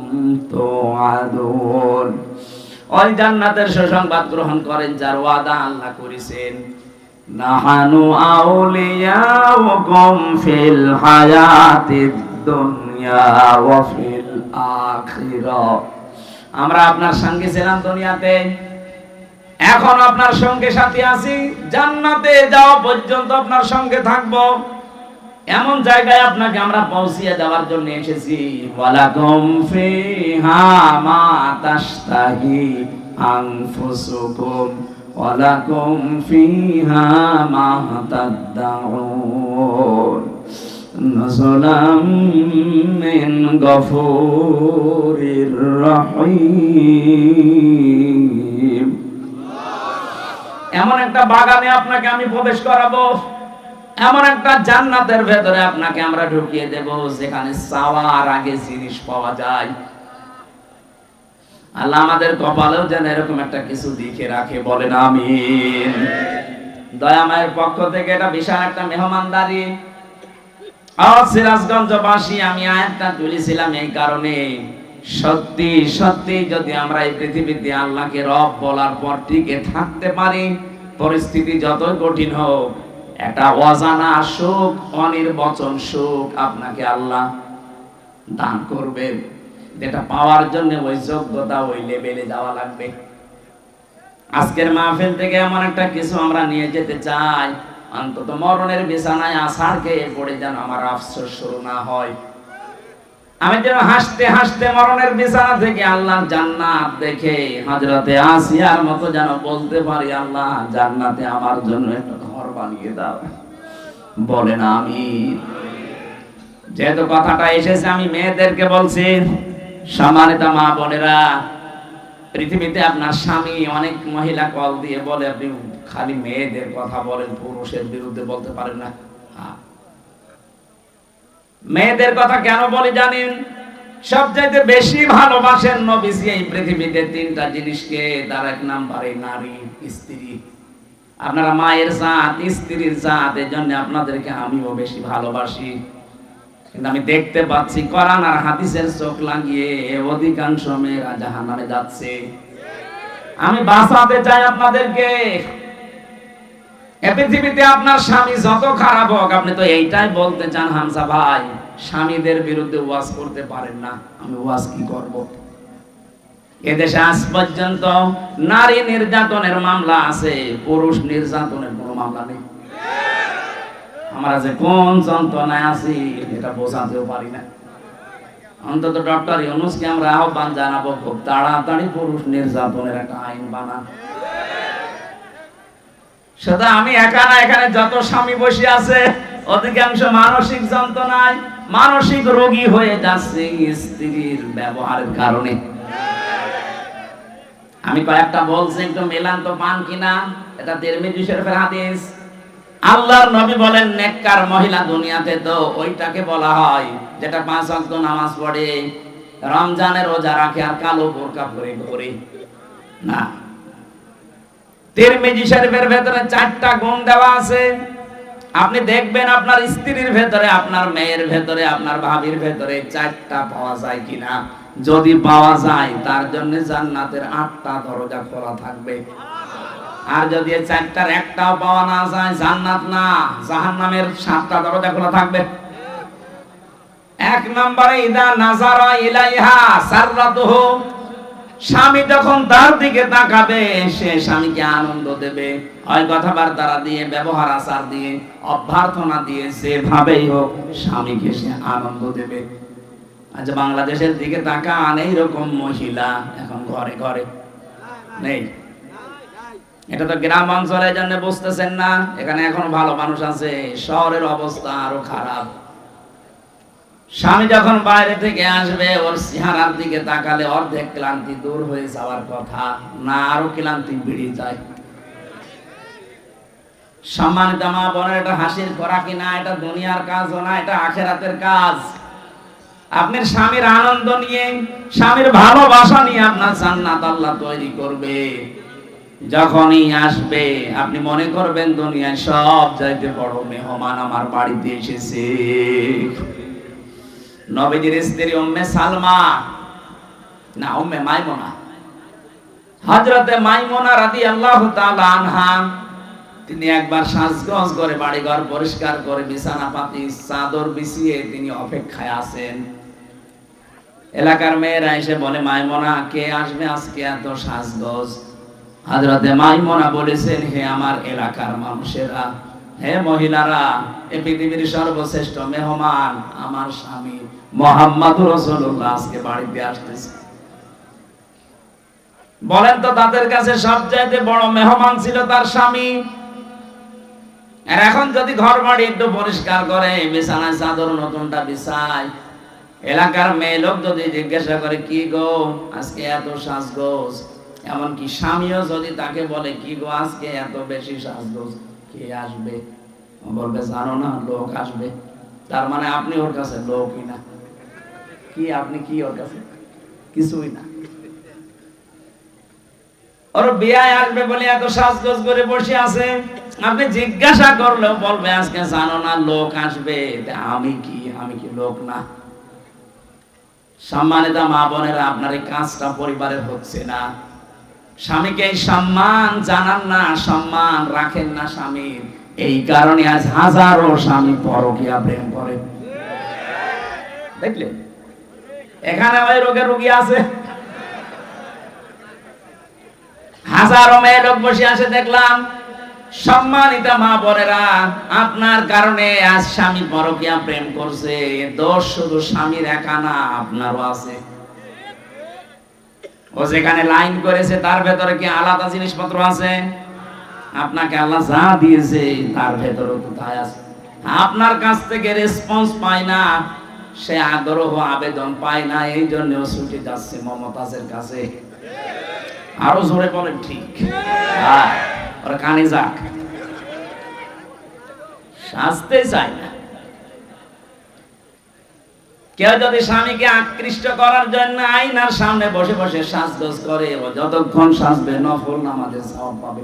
Speaker 1: তুআদুন, ওই জান্নাতের সুসংবাদ গ্রহণ করেন যার ওয়াদা আল্লাহ করেছেন। নাহানু আউলিয়াউকুম ফিল হায়াতিদ দুনিয়া ওয়া ফিল আখিরাহ, আমরা আপনার সঙ্গে ছিলাম দুনিয়াতে, এখন আপনার সঙ্গে সাথী আছি, জান্নাতে যাওয়া পর্যন্ত আপনার সঙ্গে থাকবো। এমন জায়গায় আপনাকে আমরা পৌঁছিয়ে দেওয়ার জন্য এসেছি। ওয়ালাকুম ফিহা মা তাশতাহি আনফুসুকুম ওয়ালাকুম ফিহা মা তাদদাউন নুজুলাম মিন গফুরির রহিম। এমন একটা বাগানে আপনাকে আমি প্রবেশ করাবো, এমন একটা জান্নাতের ভেতরে আপনাকে আমরা ঢুকিয়ে দেব যেখানে চাওয়ার আগে জিনিস পাওয়া যায়। আল্লাহ আমাদের কপালেও যেন এরকম একটা কিছু লিখে রাখে, বলেন আমিন। দয়াময়ের পক্ষ থেকে এটা বিশাল একটা মেহমানদারি। সিরাজগঞ্জবাসী, আমি আয়াতটা তুলেছিলাম এই কারণে, সত্যি সত্যি যদি আমরা এই পৃথিবীতে আল্লাহকে রব বলার পর টিকে থাকতে পারি, পরিস্থিতি যতই কঠিন হোক, একটা অজানা সুখ, অনির্বচন সুখ আপনাকে আল্লাহ দান করবেন, যেটা পাওয়ার জন্য ওই যোগ্যতা, ওই লেভেলে যাওয়া লাগবে। আজকের মাহফিল থেকে এমন একটা কিছু আমরা নিয়ে যেতে চাই, অন্তত মরণের বিছানায় আছাড় খেয়ে পড়ে যেন আমার আফসোস শুরু না হয়। আমি যেন হাসতে হাসতে মরণের বিছানা থেকে আল্লাহর জান্নাত দেখে হযরতে আসিয়ার মতো যেন বলতে পারি, আল্লাহ জান্নাতে আমার জন্য একটা ঘর বানিয়ে দাও, বলেন আমিন। যেহেতু কথাটা এসেছে, আমি মেয়েদেরকে বলছি, সম্মানিত মা বোনেরা, পৃথিবীতে আপনার স্বামী, অনেক মহিলা কল দিয়ে বলে আপনি খালি মেয়েদের কথা বলেন, পুরুষের বিরুদ্ধে বলতে পারেন না। মেয়েদের কথা কেন বলি জানেন? সবচাইতে বেশি ভালোবাসেন নবীজি এই পৃথিবীতে তিনটা জিনিসকে, তার এক নাম্বারে নারী, স্ত্রী। আপনারা মায়ের জাত, স্ত্রীর জাত, এজন্য আপনাদেরকে আমিও বেশি ভালোবাসি। কিন্তু আমি দেখতে পাচ্ছি কোরআন আর হাদিসের চোখ লাগিয়ে অধিকাংশ মেয়েরা জাহান্নামে যাচ্ছে। আমি বাঁচাতে চাই আপনাদেরকে। এই পৃথিবীতে আপনার স্বামী যত খারাপ হোক, আপনি তো এইটাই বলতে চান, হামজা ভাই স্বামীদের বিরুদ্ধে ওয়াজ করতে পারেন না, আমি ওয়াজ কি করব? এদেশে আজ পর্যন্ত নারী নির্যাতনের মামলা আছে, পুরুষ নির্যাতনের কোনো মামলা নেই। আমরা যে কোন যন্ত্রণায় আছি এটা বোঝাতেও পারি না। অন্তত ডক্টর ইউনূসকে আমরা আহ্বান জানাবো, খুব তাড়াতাড়ি পুরুষ নির্যাতনের একটা আইন বানান। সেটা আমি একা না, এখানে যত স্বামী বসে আছে অধিকাংশ মানসিক যন্ত্রণায়, মানসিক রোগী হয়ে যাচ্ছে স্ত্রীর ব্যবহারের কারণে। আমি কয়েকটা বলছি, একটু মেলান তো পান কিনা। এটা তিরমিজি শরীফের হাদিস। আল্লাহর নবী বলেন, নেককার মহিলা দুনিয়াতে তো ওইটাকে বলা হয় যেটা 5 ওয়াক্ত নামাজ পড়ে, রমজানের রোজা রাখে, আর কালো বোরকা পরে ঘোরে না। তিরমিজি শরীফের ভেতরে 4টা গুণ দেওয়া আছে। আপনি দেখবেন আপনার স্ত্রীর ভেতরে, আপনার মেয়ের ভেতরে, আপনার ভাবির ভেতরে 4টা পাওয়া যায় কিনা। যদি পাওয়া যায়, তার জন্য জান্নাতের 8টা দরজা খোলা থাকবে। আর যদি এই 4টার একটাও পাওয়া না যায়, জান্নাত না জাহান্নামের 7টা দরজা খোলা থাকবে। 1 নম্বরে ইদা নাজারা ইলাইহা সাররাতুহু, স্বামী যখন তার দিকে তাকাবে, সে স্বামীকে আনন্দ দেবে, হয় কথাবার্তা দিয়ে, ব্যবহার আচার দিয়ে, অভ্যর্থনা দিয়ে, যেভাবেই হোক স্বামীকে সে আনন্দ দেবে। আজ বাংলাদেশের দিকে তাকান, এইরকম মহিলা এখন ঘরে ঘরে নেই। এটা তো গ্রাম অঞ্চলের জন্য বুঝতেছেন না, এখানে এখন ভালো মানুষ আছে, শহরের অবস্থা আরো খারাপ। স্বামী যখন বাইরে থেকে আসবে, ওর চেহারার দিকে তাকালে অর্ধেক ক্লান্তি দূর হয়ে যাওয়ার কথা, না আরো ক্লান্তি বেড়ে যায়। সম্মানিত মা বোনের, এটা হাসির খোরাকি না, এটা দুনিয়ার কাজও না, এটা আখিরাতের কাজ। আপনার স্বামীর আনন্দ নিয়ে, স্বামীর ভালোবাসা নিয়ে আপনার জান্নাত আল্লাহ তৈরি করবে। যখনই আসবে আপনি মনে করবেন দুনিয়ায় সব চাইতে বড় মেহমান আমার বাড়িতে এসেছে। নবীজির স্ত্রী উম্মে সালমা, না উম্মে মাইমুনা, হযরতে মাইমুনা রাদিয়াল্লাহু তাআলা আনহা, তিনি একবার সাজগোজ করে বাড়িঘর পরিষ্কার করে বিছানা পাতি চাদর বিছিয়ে তিনি অপেক্ষায় আছেন। এলাকার মেয়েরা এসে বলে, মাইমুনা কে আসবে আজকে এত সাজগোজ? হযরতে মাইমুনা বলেছেন, হে আমার এলাকার মানুষেরা, হে মহিলারা, এই পৃথিবীর সর্বশ্রেষ্ঠ মেহমান আমার স্বামী মুহাম্মদুর রাসূলুল্লাহ আজকে বাড়িতে আসতেছে। বলেন তো, তাদের কাছে সবচাইতে বড় মেহমান ছিল তার স্বামী। আর এখন যদি ঘর বাড়ি একটু পরিষ্কার করে, বিছানায় চাদর নতুনটা বিছায়, এলাকার মেয়ে লোক যদি জিজ্ঞাসা করে, কি গো আজকে এত সাজগোজ, এমনকি স্বামীও যদি তাকে বলে, কি গো আজকে এত বেশি সাজগোজ, কে আসবে? বলবে, জানো না, লোক আসবে। তার মানে আপনি ওর কাছে লোকই না। কি আপনি কি ওর কাছে? কিছুই না। ওর বিয়ে আসবে বলে এত সাজগোজ করে বসে আছে, আপনি জিজ্ঞাসা করলেও বলবে আজকে জানো না লোক আসবে। আমি কি লোক না? সম্মানিত মা বোনেরা, আপনার এই কাজটা পরিবারের হচ্ছে না। স্বামীকে সম্মান জানান না, সম্মান রাখেন না স্বামীর। এই কারণে আজ হাজারো স্বামী পরকীয়া প্রেম করে। দেখলেন এখানে ওই রোগের রোগী আছে, হাজারো মেয়ে লোক বসে আসে দেখলাম। সম্মানিত মা বোনেরা, আপনার কারণে আজ স্বামী পরকীয়া প্রেম করছে। দোষ শুধু স্বামীর একা না, আপনারও আছে। ও যেখানে লাইন করেছে তার ভেতরে কি আলাদা জিনিসপত্র আছে? আপনাকে আল্লাহ যা দিয়েছে তার ভেতরে তো তাই আছে। আপনার কাছ থেকে রেসপন্স পায় না, সে আগ্রহ আবেদন পায় না, এই জন্য ছুটে যাচ্ছে মমতাজের কাছে। আরো জোরে বলেন ঠিক। ওরা কানে যাক, সাজতে চায় না। কেউ যদি স্বামীকে আকৃষ্ট করার জন্য আয়নার সামনে বসে বসে সাজগোজ করে, ও যতক্ষণ সাজবে নফল নামাজের সওয়াব পাবে।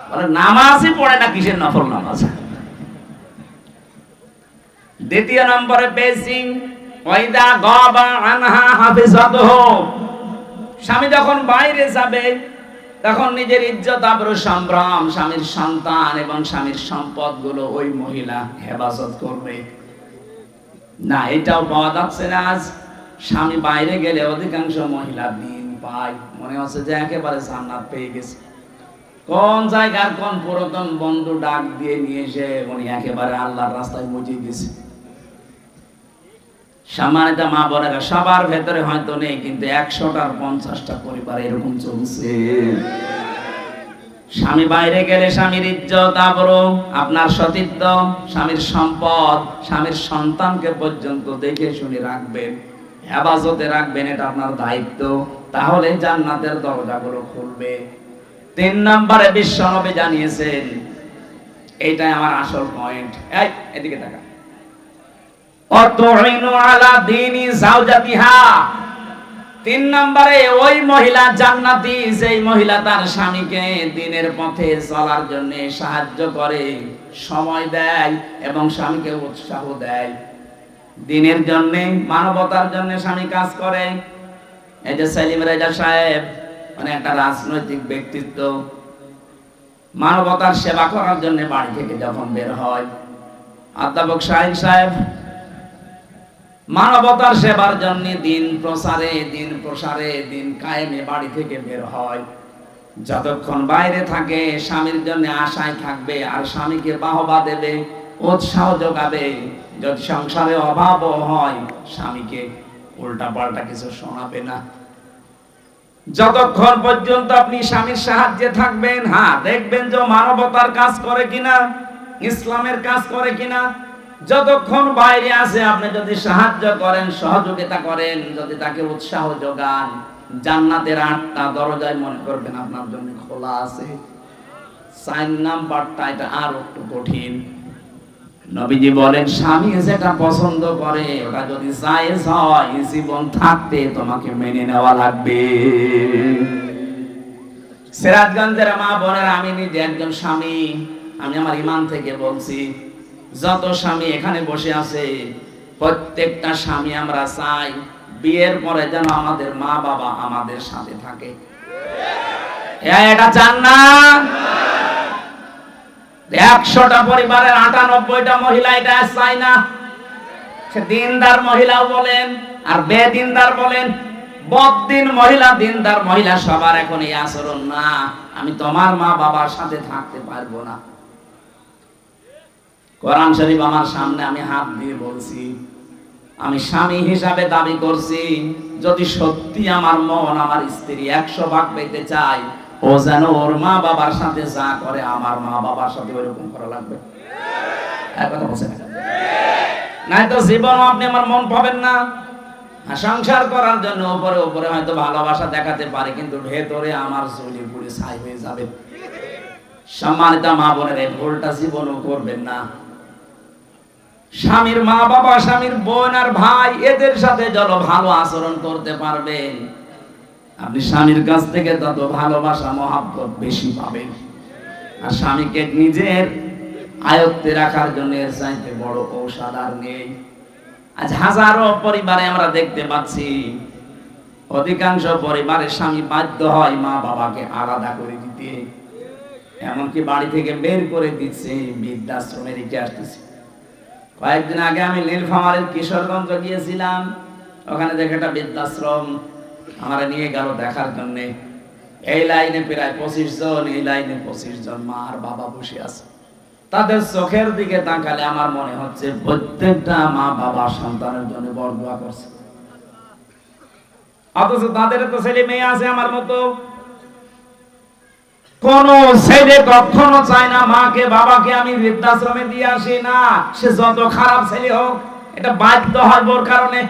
Speaker 1: বলে নামাজই পড়ে না, কিসের নফল নামাজ? দ্বিতীয় নম্বরে বেসিং ওয়াইদা গাবা আনহা হাফিজাতুহু। স্বামী যখন বাইরে যাবে তখন নিজের ইজ্জত আবরু সম্ভ্রম, স্বামীর সন্তান এবং স্বামীর সম্পদগুলো ওই মহিলা হেফাজত করবে না। এটাও পাওয়া যাচ্ছে না আজ। স্বামী বাইরে গেলে অধিকাংশ মহিলা দিন পায়, মনে হচ্ছে যে একেবারে জান্নাত পেয়ে গেছে। কোন জায়গার কোন পুরাতন বন্ধু ডাক দিয়ে নিয়ে এসে উনি একেবারে আল্লাহর রাস্তায় মজিয়ে দিয়েছে। সম্মানিত মা বোনেরা, সবার ভেতরে হয়তো নেই, কিন্তু 100টার 50টা পরিবার এরকম চলছে। স্বামী বাইরে গেলে স্বামীর ইজ্জত আবরু, আপনার সতীত্ব, স্বামীর সম্পদ, স্বামীর সন্তানকে পর্যন্ত দেখে শুনে রাখবেন, হেফাজতে রাখবেন। এটা আপনার দায়িত্ব। তাহলে জান্নাতের দরজাগুলো খুলবে। 3 নম্বরে বিশ্বনবী জানিয়েছেন, এইটাই আমার আসল পয়েন্ট। এই এদিকে তাকা। অতুইনু আলা দীনি যাওজাতিহা। 3 নম্বরে ওই মহিলা জান্নাতি, যেই মহিলা তার স্বামীকে দ্বীনের পথে চলার জন্য সাহায্য করে, সময় দেয় এবং স্বামীকে উৎসাহ দেয়। দ্বীনের জন্য, মানবতার জন্য স্বামী কাজ করে। এই যে সেলিম রেজা সাহেব, মানে একটা রাজনৈতিক ব্যক্তিত্ব, মানবতার সেবা করার জন্য বাড়ি থেকে যখন বের হয়। অধ্যাপক শাহিন সাহেব মানবতার সেবার জন্য দিন প্রসারে দিন কায়েমে বাড়ি থেকে বের হয়। যতক্ষণ বাইরে থাকে স্বামীর জন্য আশায় থাকবে, আর স্বামীকে বাহবা দেবে, উৎসাহ যোগাবে। যদি সংসারে অভাবও হয়, স্বামীকে উল্টা পাল্টা কিছু শোনাবে না। যতক্ষণ পর্যন্ত আপনি স্বামীর সাহায্যে থাকবেন, হ্যাঁ দেখবেন যে মানবতার কাজ করে কিনা, ইসলামের কাজ করে কিনা। যতক্ষণ বাইরে আছে আপনি যদি সাহায্য করেন, সহযোগিতা করেন, যদি তাকে উৎসাহ যোগান, জান্নাতের 8টা দরজায় মনে করবেন আপনার জন্য খোলা আছে। 4 নাম্বারটা এটা আর একটু কঠিন। নবীজি বলেন, স্বামী যেটা পছন্দ করে ওটা যদি জায়েজ হয়, জীবন থাকতে তোমাকে মেনে নেওয়া লাগবে। সিরাজগঞ্জের মা বোনেরা, আমি নিজে একজন স্বামী, আমি আমার ঈমান থেকে বলছি। যত স্বামী এখানে বসে আছে, প্রত্যেকটা স্বামী আমরা চাই বিয়ের পরে যেন আমাদের মা বাবা আমাদের সাথে থাকে। এটা চান না? 100টা পরিবারের 98টা মহিলা এটা চায় না। সে দিনদার মহিলাও বলেন আর বেদিনদার বলেন, বদ্দিন মহিলা, দিনদার মহিলা, সবার এখন এই আচরণ না। আমি তোমার মা বাবার সাথে থাকতে পারবো না। কোরআন শরীফ আমার সামনে, আমি হাত দিয়ে বলছি, আমি স্বামী হিসাবে দাবি করছি, যদি সত্যি আমার মন আমার স্ত্রী 100 ভাগ পেতে চাই, ও যেন ওর মা বাবার সাথে যা করে আমার মা বাবার সাথে ওইরকম করা লাগবে। কথা বলছেন? নাই তো জীবন আপনি আমার মন পাবেন না। সংসার করার জন্য উপরে উপরে হয়তো ভালোবাসা দেখাতে পারে, কিন্তু ভেতরে আমার জ্বলে পুড়ে ছাই হয়ে যাবে। সম্মানিত মা বোনের, এই ভুলটা জীবনও করবেন না। স্বামীর মা বাবা, স্বামীর বোন আর ভাই, এদের সাথে যত ভালো আচরণ করতে পারবেন, আপনি স্বামীর কাছ থেকে তত ভালোবাসা মহাব্বত বেশি পাবেন। আর স্বামীকে নিজের আয়ত্তে রাখার জন্য এর চাইতে বড় ঔষধ আর নেই। আজ হাজারো পরিবারে আমরা দেখতে পাচ্ছি, অধিকাংশ পরিবারে স্বামী বাধ্য হয় মা বাবাকে আলাদা করে দিতে, এমনকি বাড়ি থেকে বের করে দিচ্ছে, বৃদ্ধাশ্রমে রেখে আসতেছে। কয়েকদিন আগে আমি নীলফামারীর কিশোরগঞ্জ গিয়েছিলাম, ওখানে দেখে একটা বৃদ্ধাশ্রম, আমরা নিয়ে গেল দেখার জন্য। এই লাইনে প্রায় 25 জন, এই লাইনে 25 জন মা আর বাবা বসে আছে। তাদের চোখের দিকে তাকালে আমার মনে হচ্ছে প্রত্যেকটা মা বাবা সন্তানের জন্য বরদোয়া করছে, অথচ তাদের তো ছেলে মেয়ে আছে আমার মতো। কোন ছেলে কখনো চায় না মাকে বাবাকে আমি বৃদ্ধাশ্রমে দিয়ে আসি, না সে যত খারাপ ছেলে হোক, এটা বাধ্য হয় বোর কারণে।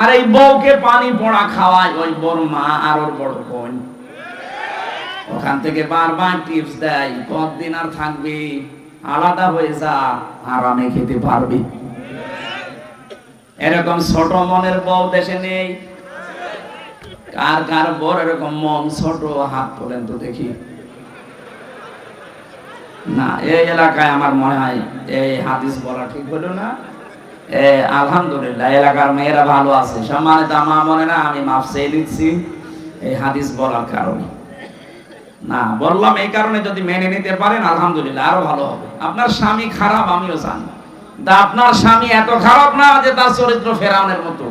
Speaker 1: আর এই বউকে পানি পড়া খাওয়ায় ওই বড় মা আর ওর বড় বোন, ওখান থেকে বারবার টিপস দেয়, কতদিন আর থাকবি, আলাদা হয়ে যা, আরামে খেতে পারবি। এরকম ছোট মনের বউ দেশে নেই। কার কার বড় এরকম মন ছোট, হাত তোলেন তো দেখি। না, এই এলাকায় আমার মনে হয় এই হাদিস বলা ঠিক হলো না। আলহামদুলিল্লাহ এলাকার মেয়েরা ভালো আছে, সম্মানিত আমার মনে না, আমি মাফ চেয়ে নিচ্ছি এই হাদিস বলার কারণে। না বললাম এই কারণে, যদি মেনে নিতে পারেন আলহামদুলিল্লাহ আরো ভালো হবে। আপনার স্বামী খারাপ আমিও জানি, আপনার স্বামী এত খারাপ না যে তার চরিত্র ফেরাউনের মতো।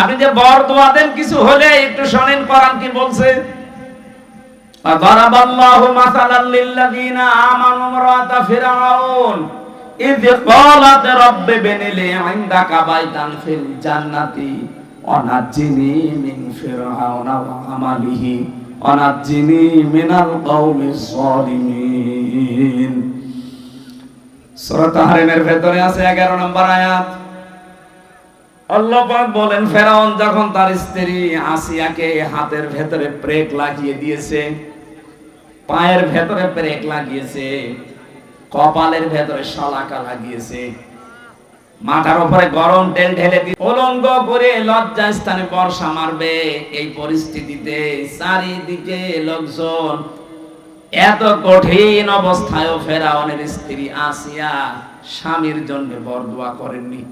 Speaker 1: আপনি যে বরদোয়া দেন কিছু হলে একটু শোনেন কোরআন কি বলছে। দারাবাল্লাহু মাসালাল লিল্লাযিনা আমানু ইমরাতা ফিরআউন ইয ক্বালাত রাব্বি ইবনি লি ইনদাকা বাইতান ফিল জান্নাতি ওয়া নাজ্জিনি মিন ফিরআউনা ওয়া আমালিহি ওয়া নাজ্জিনি মিনাল কওমিস যালিমিন। সূরা তাহরিমের ভেতরে আছে 11 নম্বর আয়াত। আল্লাহ পাক বলেন, ফেরাউন যখন তার স্ত্রী আসিয়াকে হাতের ভেতরে ব্রেক লাগিয়ে দিয়েছে, পায়ের ভেতরে ব্রেক লাগিয়েছে, কপালের ভেতরে শলাকা লাগিয়েছে, মাথার উপরে গরম তেল ঢেলে দিয়ে উলঙ্গ করে লজ্জা স্থানে বর্ষা মারবে, এই পরিস্থিতিতে চারিদিকে লোকজন, এত কঠিন অবস্থায়ও ফেরাউনের স্ত্রী আসিয়া স্বামীর জন্য বরদোয়া করেননি।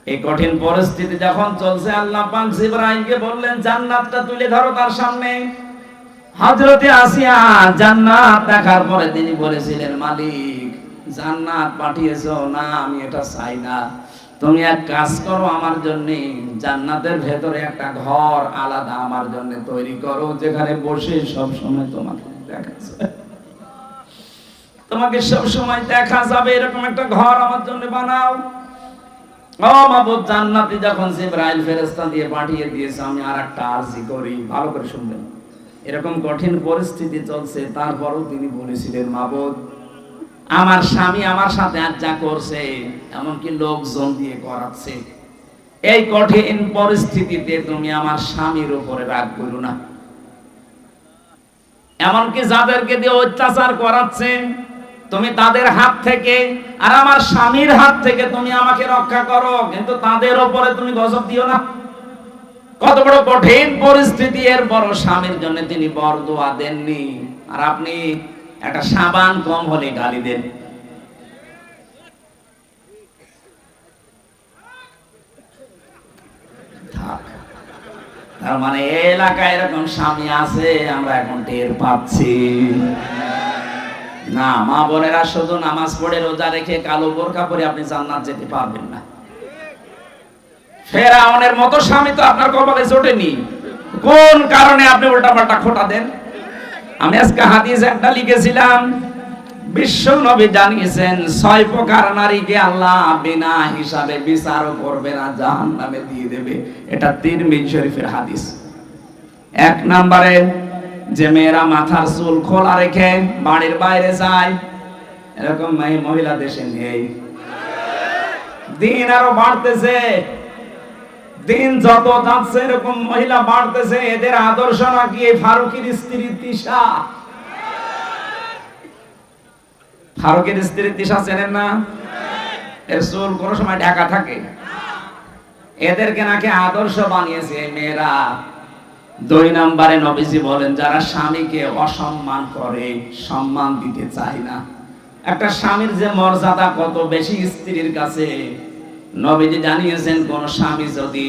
Speaker 1: এই কঠিন পরিস্থিতি যখন চলছে, আল্লাহ পাক জিবরাইলকে বললেন জান্নাতটা তুলে ধরো তার সামনে। হযরতে আসিয়া জান্নাত দেখার পরে তিনি বলেছিলেন, মালিক জান্নাত পাঠিয়েছো না, আমি এটা চাই না, তুমি এক কাজ করো, আমার জন্য জান্নাতের ভেতরে একটা ঘর আলাদা আমার জন্য তৈরি করো, যেখানে বসে সব সময় তোমাকে দেখা যাবে, তোমাকে সব সময় দেখা যাবে, এরকম একটা ঘর আমার জন্য বানাও। ও মাবুদ, জান্নাতে যখন জিবরাইল ফেরেশতা দিয়ে পাঠিয়ে দিয়েছে, আমি আরেকটা আরজি করি, ভালো করে শুনবেন। এরকম কঠিন পরিস্থিতি চলছে, তারপরও তিনি বলেছিলেন, মাবুদ আমার স্বামী আমার সাথে আজ যা করছে, এমনকি লোকজন দিয়ে করাচ্ছে, এই কঠিন পরিস্থিতিতে তুমি আমার স্বামীর উপরে রাগ করো না, এমনকি যাদেরকে দিয়ে অত্যাচার করাচ্ছে তুমি তাদের হাত থেকে আর আমার স্বামীর হাত থেকে তুমি আমাকে রক্ষা করো, কিন্তু তাদের উপরে তুমি গজব দিও না। কত বড় কঠিন পরিস্থিতি, এর বড় স্বামীর জন্য তিনি বরদোয়া দেননি, আর আপনি একটা সাবান কম হলে গালি দেন। তার মানে এলাকায় এরকম স্বামী আছে, আমরা এখন টের পাচ্ছি না। মা বোনেরা, শুধু নামাজ পড়ে রোজা রেখে কালো বোরকা পরে আপনি জান্নাত যেতে পারবেন না। ফেরাউনের মতো স্বামী তো আপনার কপালে জোটেনি, কোন কারণে আপনি উল্টাপাল্টা খোঁটা দেন? আমি আজকে হাদিস একটা লিখেছিলাম, বিশ্ব নবী জানিয়েছেন 6 প্রকার নারীকে আল্লাহ বিনা হিসাবে বিচারও করবে না, জাহান্নামে দিয়ে দেবে। এটা তিরমিজি শরীফের হাদিস। 1 নম্বরে যে মেয়েরা মাথার চুল খোলা রেখে বাড়ির বাইরে যায়, এরকম মহিলা দেশে নেই। দিন আরো বাড়তেছে, দিন যত যাচ্ছে এরকম মহিলা বাড়তেছে। এদের আদর্শ নাকি এই ফারুকের স্ত্রী তিশা। ফারুকের স্ত্রী তিশা চেনেন না? এর চুল কোন সময় ঢাকা থাকে, এদেরকে নাকি আদর্শ বানিয়েছে এই মেয়েরা। 2 নম্বরে নবীজি বলেন যারা স্বামীকে অসম্মান করে, সম্মান দিতে চায় না। একটা স্বামীর যে মর্যাদা কত বেশি স্ত্রীর কাছে, নবীজি জানিয়েছেন কোন স্বামী যদি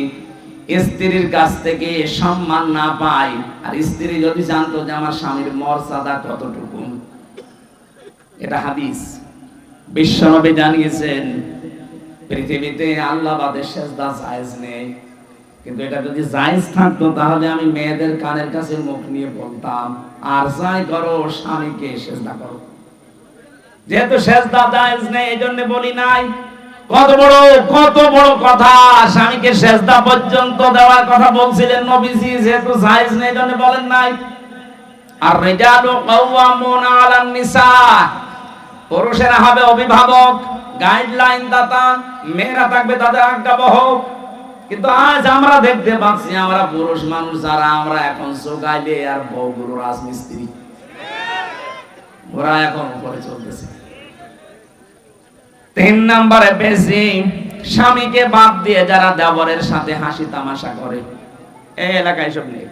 Speaker 1: স্ত্রীর কাছ থেকে সম্মান না পায়, আর স্ত্রী যদি জানতো যে আমার স্বামীর মর্যাদা কতটুকু, এটা হাদিস, বিশ্বনবী জানিয়েছেন পৃথিবীতে আল্লাহ বাদে সেজদা জায়েজ নেই। কিন্তু এটা যদি জায়েজ থাকতো তাহলে আমি মেয়েদের কানের কাছে মুখ নিয়ে বলতাম আর যাই করো স্বামীকে সেজদা করো। যেহেতু সেজদা জায়েজ নেই এজন্য বলি নাই। কত বড় কথা, স্বামীকে সেজদা পর্যন্ত দেওয়ার কথা বলছিলেন নবীজি, যেহেতু জায়েজ নেই এজন্য বলেন নাই। আর রিজালু কাওয়ামুনা আলান নিসা, পুরুষেরা হবে অভিভাবক, গাইডলাইন দাতা, মেয়েরা থাকবে তাদের আজ্ঞাবহক। কিন্তু আজ আমরা দেখতে পাচ্ছি আমরা পুরুষ মানুষ যারা, আমরা এখন সোগাইলে আর বউগুলো রাজমিস্ত্রি, ওরা এখন উপরে চলতেছে। 3 নম্বরে বেশি স্বামীকে বাদ দিয়ে যারা দেবরের সাথে হাসি তামাশা করে, এই এলাকায় সব নেই।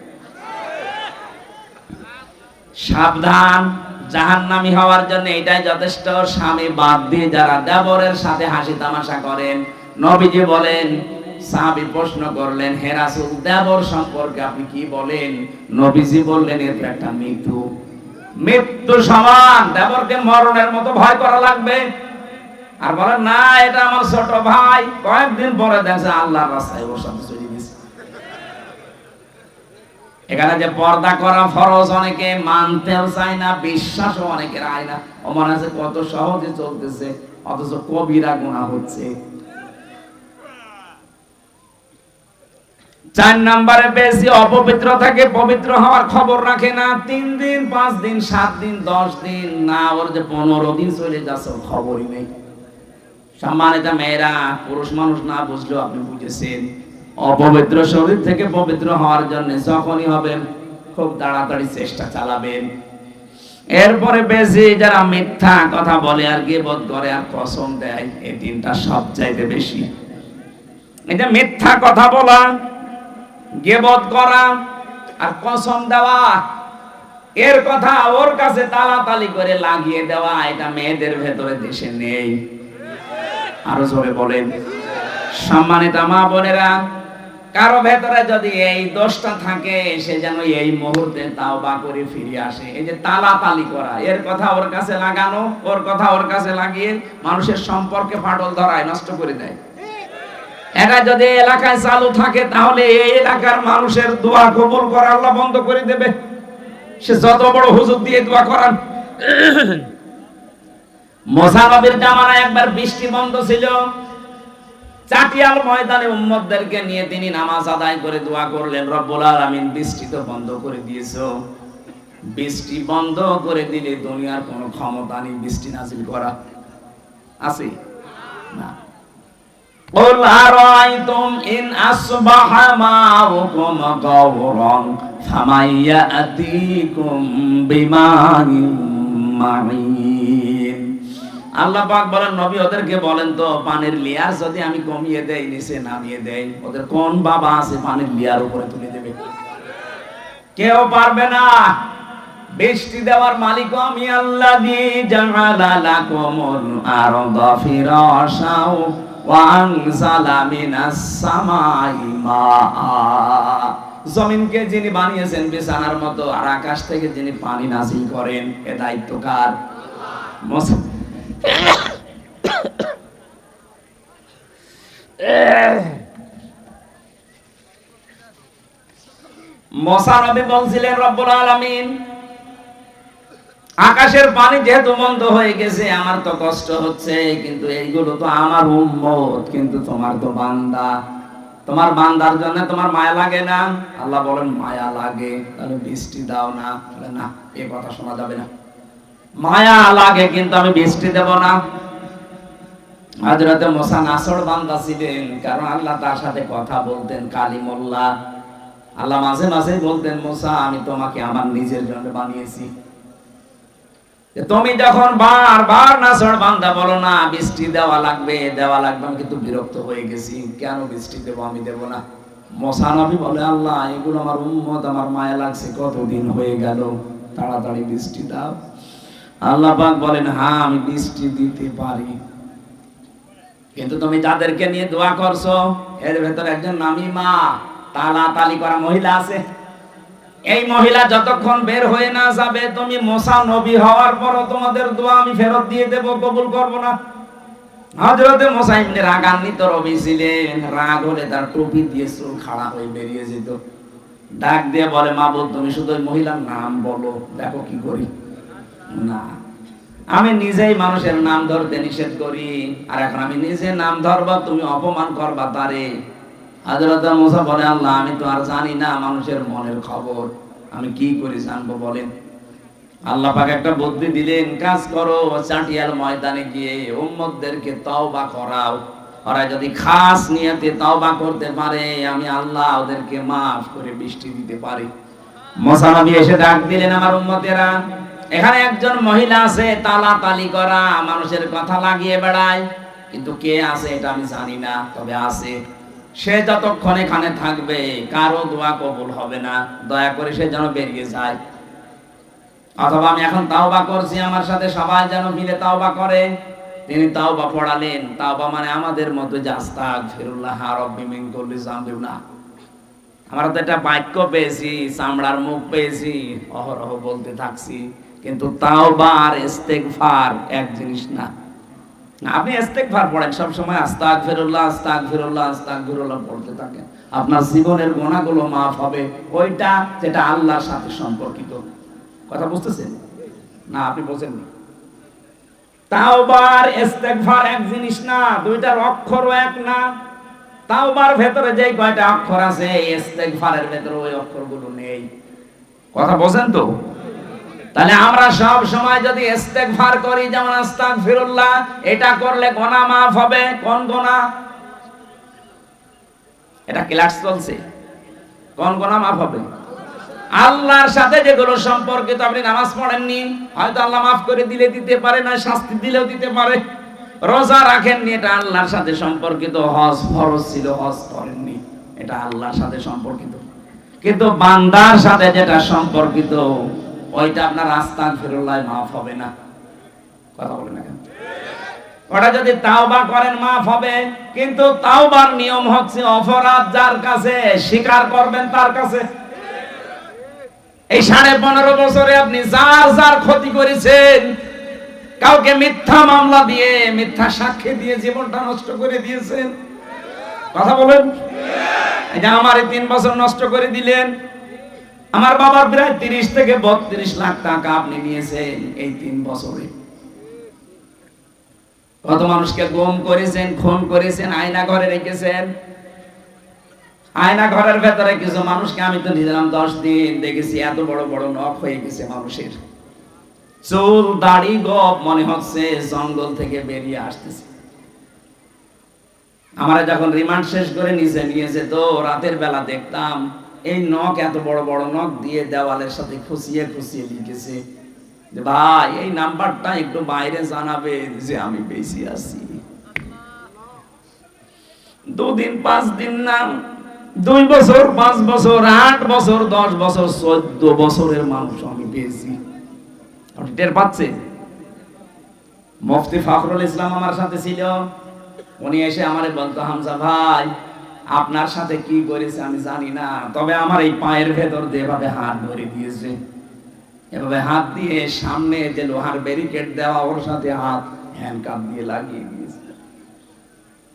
Speaker 1: সাবধান, জাহান্নামী হওয়ার জন্য এটাই যথেষ্ট। স্বামী বাদ দিয়ে যারা দেবরের সাথে হাসি তামাশা করেন, নবীজি বলেন, সাহাবী প্রশ্ন করলেন, হে রাসূল দেবর সম্পর্কে আপনি কি বলেন? নবীজি বললেন এটা একটা মৃত্যু সমান, দেবরকে মরণের মতো ভয় করা লাগবে। আর বলেন না এটা আমার ছোট ভাই, কয়েকদিন পরে দেখছে আল্লাহর রাস্তায় ওর সাথে চলে গেছে। এখানে যে পর্দা করা ফরজ অনেকে মানতেও চায় না, বিশ্বাসও অনেকের আয় না। ও মনে আছে কত সহজে চলতেছে, অথচ কবিরা গুনাহ হচ্ছে। 4 নম্বরে বেশি অপবিত্র থাকে, পবিত্র হওয়ার খবর রাখে না। 3 দিন 5 দিন 7 দিন 10 দিন না, ওর যে 15 দিন চলে যাচ্ছে খবরই নেই। সম্মানিত মেয়েরা, পুরুষ মানুষ না বুঝলেও আপনি বুঝেছেন, অপবিত্র শরীর থেকে পবিত্র হওয়ার জন্য যখনই হবেন খুব তাড়াতাড়ি চেষ্টা চালাবেন। এরপরে বেশি যারা মিথ্যা কথা বলে আর গীবত করে আর কসম দেয়, এই 3টা সবচাইতে বেশি। এটা মিথ্যা কথা বলা, গীবত করা আর কসম দেওয়া, এর কথা ওর কাছে তালাতালি করে লাগিয়ে দেওয়া, এটা মেয়েদের ভেতরে দেশে নেই। আরো জোরে বলেন। সম্মানিত মা বোনেরা, কারো ভেতরে যদি এই দোষটা থাকে সে যেন এই মুহূর্তে তাওবা করে ফিরে আসে। এই যে তালাতালি করা, এর কথা ওর কাছে লাগানো, ওর কথা ওর কাছে লাগিয়ে মানুষের সম্পর্কে ফাটল ধরায়, নষ্ট করে দেয়। এটা যদি এলাকায় চালু থাকে তাহলে এই এলাকার মানুষের দোয়া কবুল করা আল্লাহ বন্ধ করে দেবে। সে যত বড় হুজুর দিয়ে দোয়া করান। মুসা নবীর জামানায় একবার বৃষ্টি বন্ধ ছিল, চাটিয়াল ময়দানে উম্মতদেরকে নিয়ে তিনি নামাজ আদায় করে দোয়া করলেন, রব্বুল আলামিন বৃষ্টি তো বন্ধ করে দিয়েছো, বৃষ্টি বন্ধ করে দিলে দুনিয়ার কোনো ক্ষমতা নেই বৃষ্টি নাযিল করা, আছে না? قل أرأيتم إن أصبح ماؤكم غورا فمن يأتيكم بماء معين। আল্লাহ পাক বলেন, নবী ওদেরকে বলেন তো পানির লেয়ার যদি আমি কমিয়ে দেই, নিচে নামিয়ে দেই, ওদের কোন বাবা আছে পানির লেয়ার উপরে তুলে দেবে? কেউ পারবে না। বৃষ্টি দেওয়ার মালিক আমি আল্লাহ। জাআলা লাকুমুল আরদা ফিরাশাও ওয়া আনজালা মিনাস সামাই মাআ। জমিনকে যিনি বানিয়েছেন বিছানার মতো, আর আকাশ থেকে যিনি পানি নাযিল করেন, এ দায়িত্ব কার? মুসা নবী বলছিলেন, রব্বুল আলামিন আকাশের পানি যেহেতু বন্ধ হয়ে গেছে, আমার তো কষ্ট হচ্ছে, কিন্তু এইগুলো তো আমার উম্মত, কিন্তু তোমার তো বান্দা, তোমার বান্দার জন্য তোমার মায়া লাগে না? আল্লাহ বলেন মায়া লাগে, তাহলে বৃষ্টি দাও না। বলে না, এই কথা শোনা যাবে না, মায়া লাগে কিন্তু আমি বৃষ্টি দেব না। হযরত মুসা নাছর বান্দা ছিলেন, কারণ আল্লাহ তার সাথে কথা বলতেন কালিমুল্লাহ। আল্লাহ মাঝে মাঝে বলতেন, মুসা আমি তোমাকে আমার নিজের জন্য বানিয়েছি, তুমি যখন বারবার নাছর বান্দা বলো না বৃষ্টি দেওয়া লাগবে, আমি কিন্তু বিরক্ত হয়ে গেছি, কেন বৃষ্টি দেবো, আমি দেবো না। মুসা নবী বলে, আল্লাহ এগুলো আমার উম্মত, আমার মায়া লাগছে, কতদিন হয়ে গেল, তাড়াতাড়ি বৃষ্টি দাও। আল্লাহ পাক বলেন, হ্যাঁ আমি বৃষ্টি দিতে পারি, কিন্তু তুমি যাদেরকে নিয়ে দোয়া করছো এর ভেতরে একজন নামিমা তালাতালি করা মহিলা আছে। এই মহিলা যতক্ষণ বের হয়ে না যাবে, তুমি মুসা নবী হওয়ার পরও তোমাদের দোয়া আমি ফেরত দিয়ে দেব, কবুল করব না। হযরতে মুসা ইবনে রাগান্বিত রবি ছিলেন, রাগ হলে তার টুপি দিয়ে চুল খাড়া হয়ে বেরিয়ে যেত। ডাক দিয়ে বলে, মাবুদ তুমি শুধু ওই মহিলার নাম বলো, দেখো কি করি। না, আমি নিজেই মানুষের নাম ধরতে নিষেধ করি, আর এখন আমি নিজে নাম ধরবা, তুমি অপমান করবা তারে। হযরত মুসা বলে, আল্লাহ আমি তো আর জানি না মানুষের মনের খবর, আমি কি করে জানবো বলেন। আল্লাহ পাক একটা বুদ্ধি দিলেন, কাজ করো, চাটিয়াল ময়দানে গিয়ে উম্মতদেরকে তওবা করাও, ওরা যদি খাস নিয়তে তওবা করতে পারে, আমি আল্লাহ ওদেরকে মাফ করে বৃষ্টি দিতে পারি। মুসা নবী এসে ডাক দিলেন, আমার উম্মতেরা, এখানে একজন মহিলা আছে তালাতালি করা, মানুষের কথা লাগিয়ে বেড়ায়, কিন্তু কে আছে এটা আমি জানি না, তবে আছে। সে যতক্ষণ এখানে থাকবে কারো দোয়া কবুল হবে না, দয়া করে সে যেন বেরিয়ে যায়। অথবা আমি এখন তাওবা করছি, আমার সাথে সবাই যেন মিলে তাওবা করে। তিনি তাওবা পড়ালেন। তাওবা মানে আমাদের মতো যে আস্তাগফিরুল্লাহ রাব্বি মিন কুল্লি যামবিন না। আমরা তো একটা বাক্য পেয়েছি, চামড়ার মুখ পেয়েছি, অহরহ বলতে থাকছি, কিন্তু তাওবা আর ইস্তেগফার এক জিনিস না। আপনি ইস্তেগফার পড়েন সব সময়, আস্তাগফিরুল্লাহ আস্তাগফিরুল্লাহ আস্তাগফিরুল্লাহ পড়তে থাকেন, আপনার জীবনের গুনাহগুলো maaf হবে, ওইটা যেটা আল্লাহর সাথে সম্পর্কিত। কথা বুঝতেছেন না? আপনি বলছেন না। তাওবা আর ইস্তেগফার এক জিনিস না, দুইটার অক্ষরও এক না। তাওবার ভেতরে যেই কয়টা অক্ষর আছে, ইস্তেগফারের ভেতরে ওই অক্ষরগুলো নেই। কথা বোঝেন তো? তাহলে আমরা সব সময় যদি ইস্তেগফার করি, যেমন আস্তাগফিরুল্লাহ, এটা করলে গুনাহ maaf হবে। কোন গুনাহ? এটা ক্লাস চলছে, কোন গুনাহ maaf হবে? আল্লাহর সাথে যেগুলো সম্পর্কিত। আপনি নামাজ পড়েননি, হয়তো আল্লাহ maaf করে দিলে দিতে পারে, না শাস্তি দিলেও দিতে পারে। রোজা রাখেননি, এটা আল্লাহর সাথে সম্পর্কিত। হজ ফরজ ছিল, হজ করেননি, এটা আল্লাহর সাথে সম্পর্কিত। কিন্তু বান্দার সাথে যেটা সম্পর্কিত, ওইটা আপনার আস্তাগফিরুল্লাহ maaf হবে না। কথা বলেন না কেন? ওটা যদি তাওবা করেন maaf হবে, কিন্তু তাওবার নিয়ম হচ্ছে অপরাধ যার কাছে, স্বীকার করবেন তার কাছে। এই 15.5 বছরে আপনি যার যার ক্ষতি করেছেন, কাউকে মিথ্যা মামলা দিয়ে, মিথ্যা সাক্ষী দিয়ে জীবনটা নষ্ট করে দিয়েছেন। কথা বলেন। এই যে আমার 3 বছর নষ্ট করে দিলেন। আমার বাবার প্রায় 30 থেকে 32 লাখ টাকা আপনি নিয়েছেন এই 3 বছরে। কত মানুষকে গুম করেছেন, খুন করেছেন, আয়না ঘরে রেখেছেন। আয়না ঘরের ভেতরে কিছু মানুষকে আমি তো নিলাম 10 দিন, দেখেছি এত বড় বড় নখ হয়ে গেছে মানুষের, চুল দাড়ি গপ মনে হচ্ছে জঙ্গল থেকে বেরিয়ে আসতেছে। আমরা যখন রিমান্ড শেষ করে নিচে নিয়েছে, তো রাতের বেলা দেখতাম এই নখ, এত বড় বড় নখ দিয়ে দেওয়ালের সাথে খুশিয়ে খুশিয়ে লিখেছে যে ভাই এই নাম্বারটা একটু বাইরে জানাবে যে আমি বেশি আছি। 2 দিন 5 দিন না, 2 বছর 5 বছর 8 বছর 10 বছর 14 বছরের মানুষ আমি পেয়েছি। আপনি টের পাচ্ছেন? মুফতি ফখরুল ইসলাম আমার সাথে ছিল, উনি এসে আমারে বলতো, হামজা ভাই আপনার সাথে কি করেছে আমি জানি না, তবে আমার এই পায়ের ভেতর দিয়ে এভাবে হাত ধরে দিয়েছে, এভাবে হাত দিয়ে সামনে যে লোহার ব্যারিকেড দেওয়া, ওর সাথে হাত হ্যান্ডকাপ দিয়ে লাগিয়ে দিয়েছে।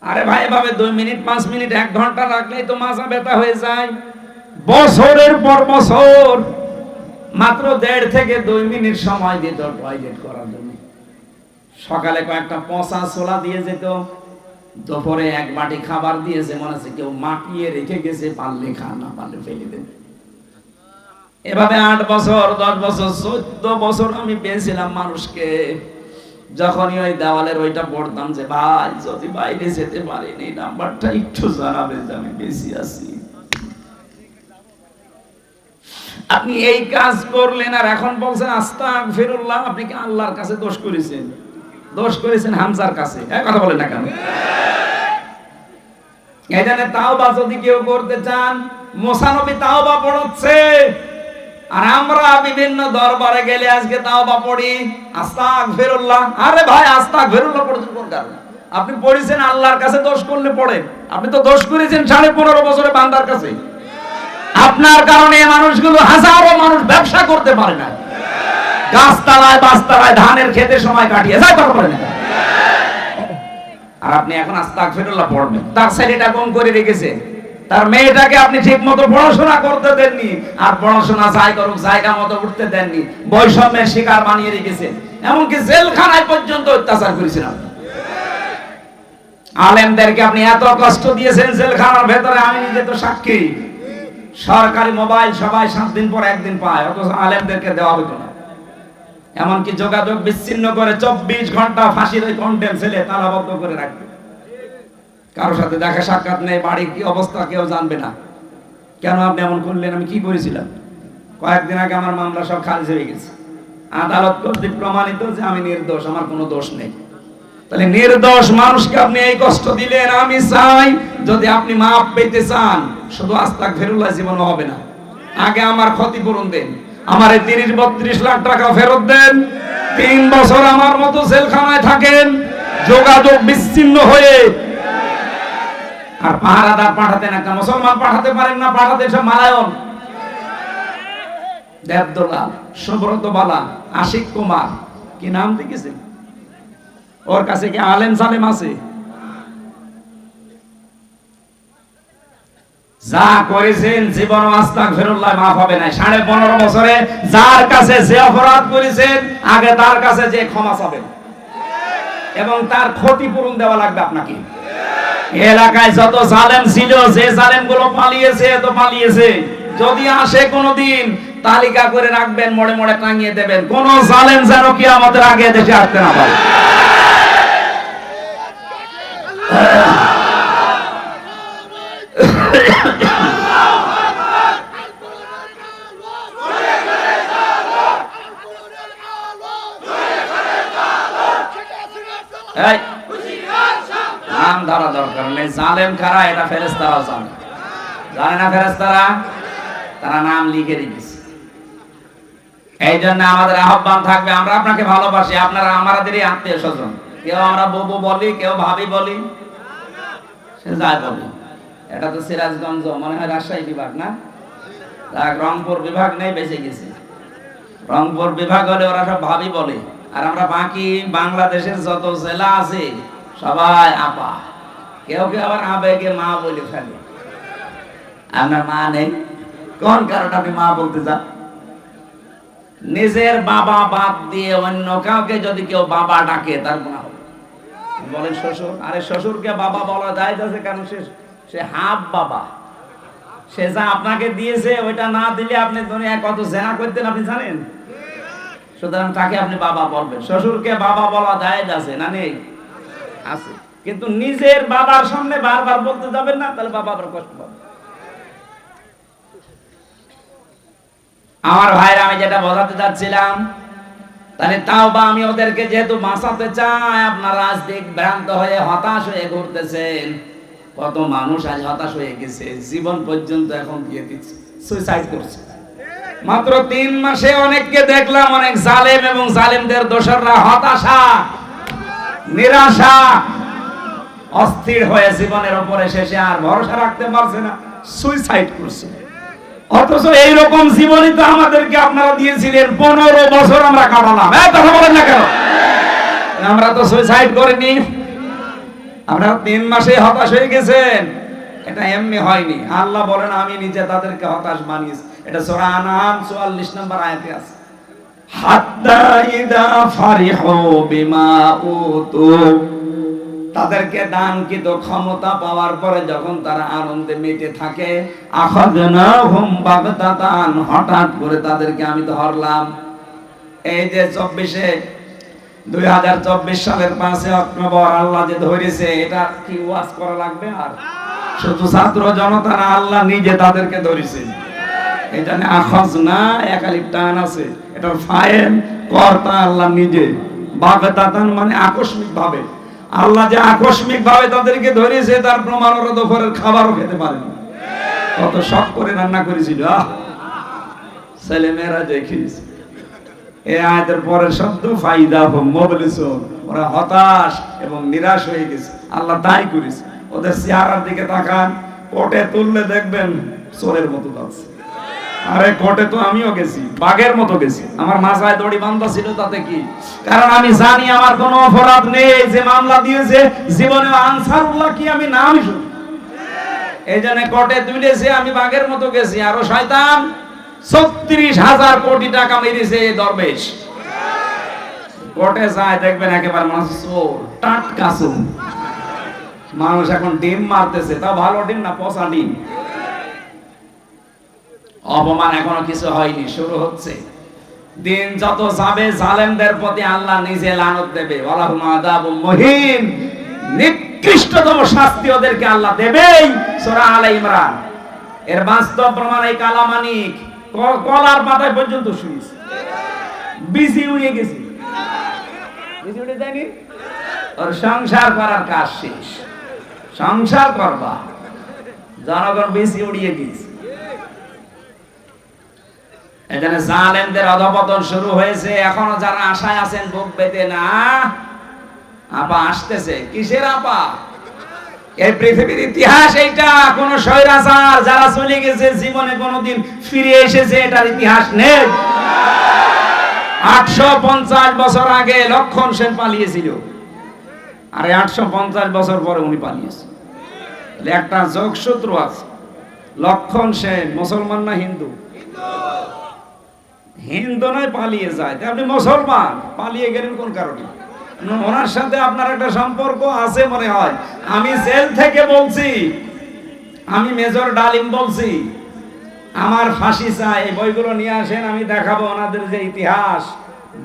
Speaker 1: আরে ভাই এভাবে 2 মিনিট 5 মিনিট 1 ঘন্টা রাখলেই তো মাজা ব্যথা হয়ে যায়। বছরের পর বছর মাত্র 1.5 থেকে 2 মিনিট সময় দিত টয়লেট করার জন্য। সকালে কয়েকটা পচা ছোলা দিয়ে যেত, দুপুরে 1 বাটি খাবার দিয়েছে, মনে হচ্ছে কেউ মাখিয়ে রেখে গেছে, পারলে খান, না পারলে ফেলে দেন। এভাবে 8 বছর 10 বছর 14 বছর আমি পেয়েছিলাম মানুষকে। যখনই ওই দেওয়ালের ওইটা পড়তাম যে ভাই যদি বাইরে যেতে পারিনি, নাম্বারটা একটু জানাবে যে আমি বেশি আছি। আপনি এই কাজ করলেন আর এখন বলছেন আস্তাগফিরুল্লাহ। আপনি কি আল্লাহর কাছে দোষ করেছেন? দোষ করেছেন হামজার কাছে। কথা বলেন না কেন? এখানে তাওবা যদি কেউ করতে চান, মুসা নবী তাওবা পড়াচ্ছে, আর আমরা বিভিন্ন দরবারে গেলে আজকে তাওবা পড়ি আস্তাগফিরুল্লাহ। আরে ভাই, আস্তাগফিরুল্লাহ পড়ছেন কোন কারণে? আপনি পড়েছেন আল্লাহর কাছে, দোষ করলে পড়েন। আপনি তো দোষ করেছেন 15.5 বছরে বান্দার কাছে। আপনার কারণে মানুষগুলো, হাজারো মানুষ ব্যবসা করতে পারে না, গাছতলায় বাসতলায় ধানের খেতে সময় কাটিয়ে যায়, কথা বলেন না। আর আপনি এখন আস্তাগফিরুল্লাহ পড়বেন। তার ছেলেটা কম করে রেখেছে, তার মেয়েটাকে আপনি ঠিক মতো পড়াশোনা করতে দেননি, আর পড়াশোনা যাই করুক জায়গা মতো উঠতে দেননি, বৈষম্যের শিকার বানিয়ে রেখেছেন, এমনকি জেলখানায় পর্যন্ত অত্যাচার করেছেন আপনি। আলেমদেরকে আপনি এত কষ্ট দিয়েছেন জেলখানার ভেতরে, আমি নিজে তো সাক্ষী। সরকারি মোবাইল সবাই 7 দিন পর একদিন পায়, অথচ আলেমদেরকে দেওয়া হতো না। এমনকি যোগাযোগ বিচ্ছিন্ন করে 24 ঘন্টা ফাঁসির ওই কন্টেম ছেলে তালাবদ্ধ করে রাখবে। কারোর সাথে দেখা সাক্ষাৎ নেই, বাড়ির কি অবস্থা কেউ জানবে না। কেন আপনি এমন করলেন? আমি কি করেছিলাম? কয়েকদিন আগে আমার মামলা সব খারিজ হয়ে গেছে, আদালত কর্তৃক প্রমাণিত যে আমি নির্দোষ, আমার কোনো দোষ নেই। তাহলে নির্দোষ মানুষকে আপনি এই কষ্ট দিলেন। আমি চাই যদি আপনি মাপ পেতে চান, শুধু আস্তাগফিরুল্লাহ জীবনও হবে না, আগে আমার ক্ষতিপূরণ দেন, আমার 30-32 লাখ টাকা ফেরত দেন, 3 বছর আমার মতো জেলখানায় থাকেন যোগাযোগ বিচ্ছিন্ন হয়ে। আর পাহারাদার পাঠাতেন একটা, মুসলমান পাঠাতে পারেন না, পাঠাতে সব মালায়ন, দেবদোলাল, সুব্রত বালা, আশিক কুমার, কি নাম দেখেছেন? ওর কাছে কি আলেম সালেম আছে? যা করেছেন জীবন আস্তাগফিরুল্লাহ মাফ হবে না। 15.5 বছরে যার কাছে যে অপরাধ করেছেন, আগে তার কাছে যে ক্ষমা চাবেন এবং তার ক্ষতিপূরণ দেওয়া লাগবে আপনাকে। এলাকায় যত জালেম ছিল, যে জালেম গুলো পালিয়েছে তো পালিয়েছে, যদি আসে কোনদিন তালিকা করে রাখবেন, মোড়ে মোড়ে টাঙিয়ে দেবেন, কোন জালেম যেন কিয়ামতের আগে দেশে আসতে না পারে। নাম ধরা দরকার নেই, জালেম কারা এটা ফেরেশতারাও জানে। জানে না ফেরেশতারা? তারা নাম লিখে রেখেছে। এই জন্য আমাদের আহ্বান থাকবে, আমরা আপনাকে ভালোবাসি, আপনারা আমাদেরই আত্মীয় স্বজন। কেউ আমরা বউ বলি, কেউ ভাবি বলি, সে যাই বলি। এটা তো সিরাজগঞ্জ, মনে হয় রাজশাহী বিভাগ না, রংপুর বিভাগ নেই, বেঁচে গেছে। রংপুর বিভাগ হলে ওরা সব ভাবি বলে, আর আমরা বাকি বাংলাদেশের যত জেলা আছে সবাই আপা, কেউ কেউ আবার আবেগে মা বলে ফেলে। আপনার মা নেই, কোন কারণে আপনি মা বলতে চান? নিজের বাবা বাদ দিয়ে অন্য কাউকে যদি কেউ বাবা ডাকে তার গুনাহ হবে। বলেন শ্বশুর, আরে শ্বশুরকে বাবা বলা যায় যাচ্ছে, কারণ সে হাফ বাবা, সে যা আপনাকে দিয়েছে ওইটা না দিলে আপনি দুনিয়ায় কত জেনা করতেন আপনি জানেন। সুতরাং তাকে আপনি বাবা বলবেন। শ্বশুরকে বাবা বলা যায় যাচ্ছে না? নেই, আছে। কিন্তু নিজের বাবার সামনে বারবার বলতে যাবেন না, তাহলে বাবা আবার কষ্ট পাবে। আমার ভাইরা, আমি যেটা বোঝাতে চাচ্ছিলাম, তাহলে তাও বা আমি ওদেরকে যেহেতু বাঁচাতে চাই, আপনারা আজ দিক ভ্রান্ত হয়ে হতাশ হয়ে ঘুরতেছেন। কত মানুষ আজ হতাশ হয়ে গেছে, জীবন পর্যন্ত এখন দিয়ে দিচ্ছে, সুইসাইড করছে। মাত্র 3 মাসে অনেককে দেখলাম, অনেক জালেম এবং জালেমদের দোসররা হতাশা, নিরাশা, অস্থির হয়ে জীবনের উপরে শেষে আর ভরসা রাখতে পারছে না, সুইসাইড করছে। অথচ এইরকম জীবনই তো আমাদেরকে আপনারা দিয়েছিলেন, 15 বছর আমরা কাটালাম। কথা বলেন না কেন? আমরা তো সুইসাইড করিনি। আপনারা 3 মাসে হতাশ হয়ে গেছেন, এটা এমনি হয়নি। আল্লাহ বলেন আমি নিজে তাদেরকে হতাশ বানিয়েছি। এটা সূরা আনআম 44 নম্বর আয়াতে আছে। হাত্তা ইদা ফারিহু বিমা উতু, তাদেরকে দানকৃত ক্ষমতা পাওয়ার পরে যখন তারা আনন্দে মেতে থাকে, আখাযনাহুম বাগতাতান, হঠাৎ করে তাদেরকে আমি ধরলাম। এই যে 2024 সালের 5 অক্টোবর আল্লাহ যে ধরেছে, এটা কি ওয়াজ করা লাগবে? আর শুধু ছাত্র জনতা না, আল্লাহ নিজে তাদেরকে ধরেছেন। এই জন্য আখজ না একালিপ টান আছে, এটার ফাইল কর্তা আল্লাহ নিজে। বাগতাতান মানে আকস্মিক ভাবে, আল্লাহ যে আকস্মিক ভাবে তাদেরকে ধরেছে তার প্রমাণ ওরা দুপুরের খাবারও খেতে পারেনি, কত শখ করে রান্না করেছিল। ছেলে মেয়েরা দেখিস এই আয়াতের পরের শব্দ ফাইদা হুম মুবলিসুন, ওরা হতাশ এবং নিরাশ হয়ে গেছে। আল্লাহ তাই করেছে। ওদের চেহারার দিকে তাকান, কোটে তুললে দেখবেন চোরের মতো যাচ্ছে। আরে কোটে তো আমিও গেছি, বাঘের মতো গেছি। আমার মাথায় দড়ি বাঁধা ছিল, তাতে কি? কারণ আমি জানি আমার কোনো অপরাধ নেই। যে মামলা দিয়েছে জীবনে আনসারুল্লাহ কি আমি নামই শুনি। এই জন্য কোটে তুলেছে, আমি বাঘের মতো গেছি। আরো শয়তান ৩৬,০০০ কোটি টাকা মেরেছে দরবেশ। কোটে যায় দেখবেন একেবারে মানুষ চোর, টাটকা চোর। মানুষ এখন ডিম মারতেছে, তা ভালো ডিম না পচা ডিম। অপমান এখনো কিছু হয়নি, শুরু হচ্ছে। দিন যত যাবে জালেমদের প্রতি আল্লাহ নিজে লানত দেবে। ওয়ালাহুম আযাবুম মুহিন, নিকৃষ্টতম শাস্তি ওদেরকে আল্লাহ দেবেই। সূরা আলে ইমরান। এর বাস্তব প্রমাণ এই কালামানিক কলার পাতায় পর্যন্ত শুয়েছে, বিজি উড়িয়ে গেছে। বিজি উড়ে যায়নি, ওর সংসার করার কাজ শেষ। সংসার করবা, জনগণ বিজি উড়িয়ে দিয়েছে। এখানে জালেমদের অধপতন শুরু হয়েছে। এখনো যারা আশায় আছেন বুক পেতে না, আপা আসতেছে। কিসের আপা? এই পৃথিবীর ইতিহাস এইটা। কোন স্বৈরাচার যারা চলে গেছে জীবনে কোনদিন ফিরে এসেছে এটার ইতিহাস নেই। ৮৫০ বছর আগে লক্ষণ সেন পালিয়েছিল, আর ৮৫০ বছর পরে উনি পালিয়েছে। একটা যোগসূত্র আছে। লক্ষণ সেন মুসলমান না হিন্দু? হিন্দু নয়, পালিয়ে যায়। আপনি মুসলমান, পালিয়ে গেলেন কোন কারণে? ওনার সাথে আপনার একটা সম্পর্ক আছে মনে হয়। আমি জেল থেকে বলছি, আমি মেজর ডালিম বলছি, আমার ফাঁসি চাই। এই বইগুলো নিয়ে আসেন, আমি দেখাবো ওনাদের যে ইতিহাস,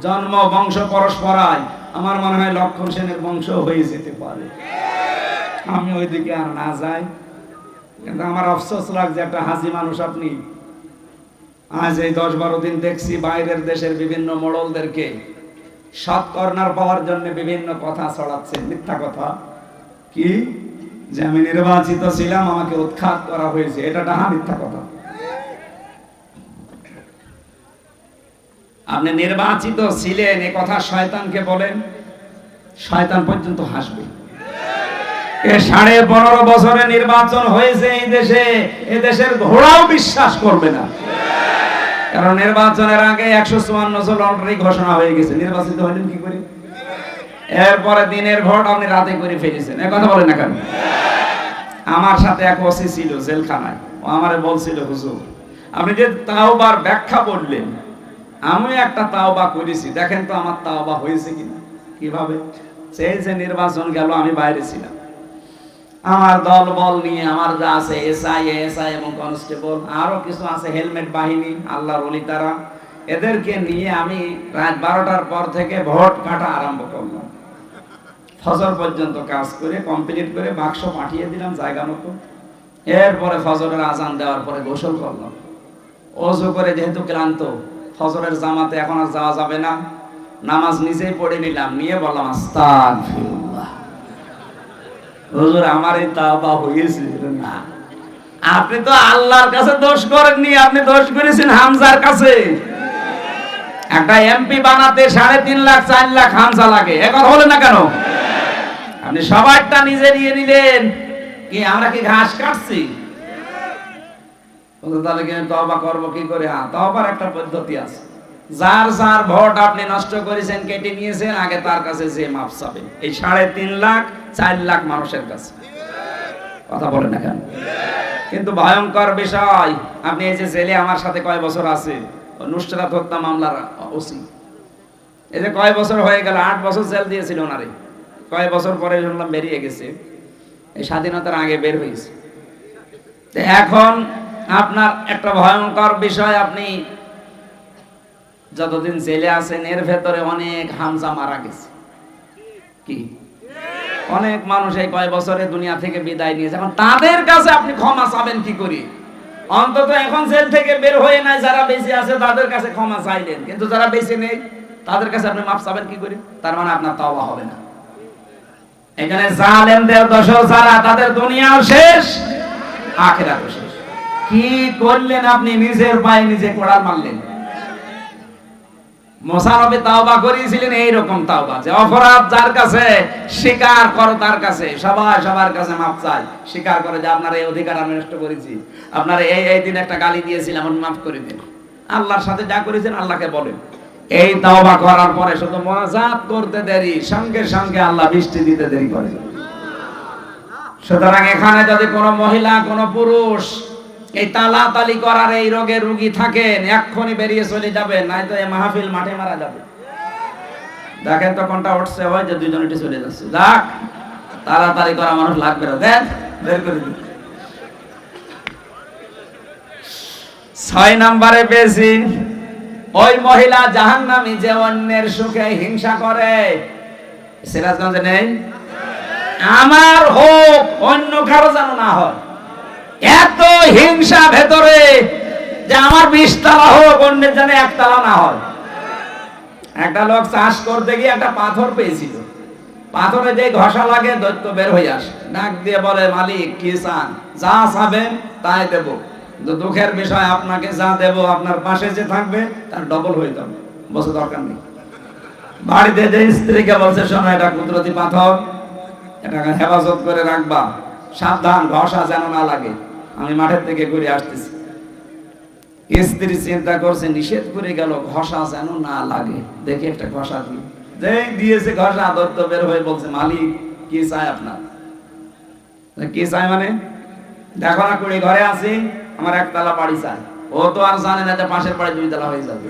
Speaker 1: জন্ম বংশ পরস্পরায়। আমার মনে হয় লক্ষণ সেনের বংশ হয়ে যেতে পারে। আমি ওইদিকে আর না যাই, কিন্তু আমার আফসোস লাগছে একটা হাজি মানুষ আপনি। আজ এই ১০-১২ দিন দেখছি বাইরের দেশের বিভিন্ন মোড়লদেরকে সৎ কর্নার পাওয়ার জন্য বিভিন্ন কথা ছড়াচ্ছে, মিথ্যা কথা। কি যে আমি নির্বাচিত ছিলাম, আমাকে উৎখাত করা হয়েছে, এটা ডাহা মিথ্যা কথা। আপনি নির্বাচিত ছিলেন এ কথা শয়তানকে বলেন, শয়তান পর্যন্ত হাসবে। ১৫.৫ বছরে নির্বাচন হয়েছে এই দেশে, এ দেশের ঘোড়াও বিশ্বাস করবে না। কারণ নির্বাচনের আগে ১৫৪ জন লটারি ঘোষণা হয়ে গেছে। নির্বাচিত হলেন কি করে? এরপরে দিনের ভোট আপনি রাতে করে ফেলেছেন। এ কথা বলেন না কেন? আমার সাথে এক ওসি ছিল জেলখানায়, ও আমারে বলছিল, হুজুর আপনি যে তাওবার ব্যাখ্যা বললেন, আমি একটা তাওবা করেছি, দেখেন তো আমার তাওবা হয়েছে কিনা। কিভাবে? সেই যে নির্বাচন গেল, আমি বাইরে ছিলাম, আমার দল বল নিয়ে আমার যা আছে এসআই এবং কনস্টেবল, আরো কিছু আছে হেলমেট বাহিনী, আল্লাহর ওলি তারা, এদেরকে নিয়ে আমি রাত ১২টার পর থেকে ভোট কাটা আরম্ভ করলাম। ফজর পর্যন্ত কাজ করে কমপ্লিট করে বাক্স পাঠিয়ে দিলাম জায়গা মতো। এরপরে ফজরের আজান দেওয়ার পরে গোসল করলাম, ওযু করে যেহেতু ক্লান্ত, ফজরের জামাতে এখন আর যাওয়া যাবে না, নামাজ নিজেই পড়ে নিলাম, নিয়ে বললাম আস্তাগফিরুল্লাহ। হুজুর আমার এই তাওবা হয়েছে না। আপনি তো আল্লাহর কাছে দোষ করেননি, আপনি দোষ করেছেন হামজার কাছে। একটা এমপি বানাতে ৩.৫ লাখ ৪ লাখ হামজা লাগে, এখন হলো না কেন? আপনি সবারটা নিজে নিয়ে নিলেন। কি আমরা কি ঘাস কাটছি? তাহলে কি তওবা করব কি করে? তওবার একটা পদ্ধতি আছে। যার যার ভোট আপনি নষ্ট করেছেন, কেটে নিয়েছেন, আগে তার কাছে যে মাপ চাবেন। এই ৩.৫ লাখ ৪ লাখ মানুষের কাছে। কথা বলেন না কেন? কিন্তু ভয়ঙ্কর বিষয়, আপনি এই যে জেলে আমার সাথে কয় বছর আছে, নুসরাত হত্যা মামলার ওসি, এই যে কয় বছর হয়ে গেল, ৮ বছর জেল দিয়েছিল ওনারে। কয় বছর পরে শুনলাম বেরিয়ে গেছে, এই স্বাধীনতার আগে বের হয়েছে। এখন আপনার একটা ভয়ঙ্কর বিষয়, আপনি যতদিন জেলে আছেন এর ভেতরে অনেক হামজা মারা গেছে। কি অনেক মানুষ এই কয় বছরে দুনিয়া থেকে বিদায় নিয়েছে। এখন তাদের কাছে আপনি ক্ষমা চাবেন কি করে? অন্তত এখন জেল থেকে বের হয়ে নাই যারা বেঁচে আছে তাদের কাছে ক্ষমা চাইলেন, কিন্তু যারা বেঁচে নেই তাদের কাছে আপনি মাফ চাবেন কি করে? তার মানে আপনার তাওবা হবে না। এখানে জালেমদের দোষও যারা, তাদের দুনিয়াও শেষ, আখিরাতও শেষ। কি করলেন আপনি? নিজের পায়ে নিজে কোড়াল মারলেন। মুসা নবী তাওবা করেছিলেন এইরকম তাওবা, যে অপরাধ যার কাছে স্বীকার করো, তার কাছে সবাই সবার কাছে মাপ চাই, স্বীকার করে যে আপনার এই অধিকার আমি নষ্ট করেছি, আপনার এই দিন একটা গালি দিয়েছিলাম, আমি মাফ করে দিন। আল্লাহর সাথে যা করেছেন আল্লাহকে বলেন। এই তাওবা করার পরে শুধু মুনাজাত করতে দেরি, সঙ্গে সঙ্গে আল্লাহ বৃষ্টি দিতে দেরি করে। সুতরাং এখানে যদি কোনো মহিলা, কোনো পুরুষ এই তালাতালি করার এই রোগে রোগী থাকেন, এক্ষুনি বেরিয়ে চলে যাবেন, নয়তো এই মাহফিল মাঠে মারা যাবে। দেখেন তো কোনটা উঠছে, হয় যে দুইজন এটি চলে যাচ্ছে। যাক, তালাতালি করা মানুষ লাগবে না, দেন বের করে দিন। 6 নম্বরে পেয়েছি ওই মহিলা জাহান্নামী যে অন্যের সুখে হিংসা করে। সিরাজগঞ্জে নেই? আমার হোক, অন্য কারো যেন না হয়, এত হিংসা ভেতরে যে আমার 20 তলা হোক, অন্যের যেন 1 তলা না হয়। একটা লোক চাষ করতে গিয়ে একটা পাথর পেয়েছিল, পাথরে যে ঘষা লাগে দৈত্য বের হয়ে আসে, ডাক দিয়ে বলে, মালিক কি চান? যা চাবেন তাই দেব, কিন্তু দুঃখের বিষয় আপনাকে যা দেব আপনার পাশে যে থাকবে তার ডবল হয়ে যাবে, বসে দরকার নেই। বাড়িতে যে স্ত্রীকে বলছে, শোনো এটা কুদরতি পাথর, এটাকে হেফাজত করে রাখবা, সাবধান ঘষা যেন না লাগে, আমি মাঠের থেকে ঘুরে আসতেছি। স্ত্রী চিন্তা করছে, নিষেধ করে গেল, ঘষা যেন না লাগে, দেখে একটা ঘষা দিয়ে দিয়েছে, ঘষা দত্ত বের হয়ে বলছে, মালিক কি চাই আপনার? কি চাই মানে? দেখো না কুড়ি ঘরে আছি, আমার 1 তলা বাড়ি চাই। ও তো আর জানে না যে পাশের বাড়ি 2 তলা হয়ে যাবে।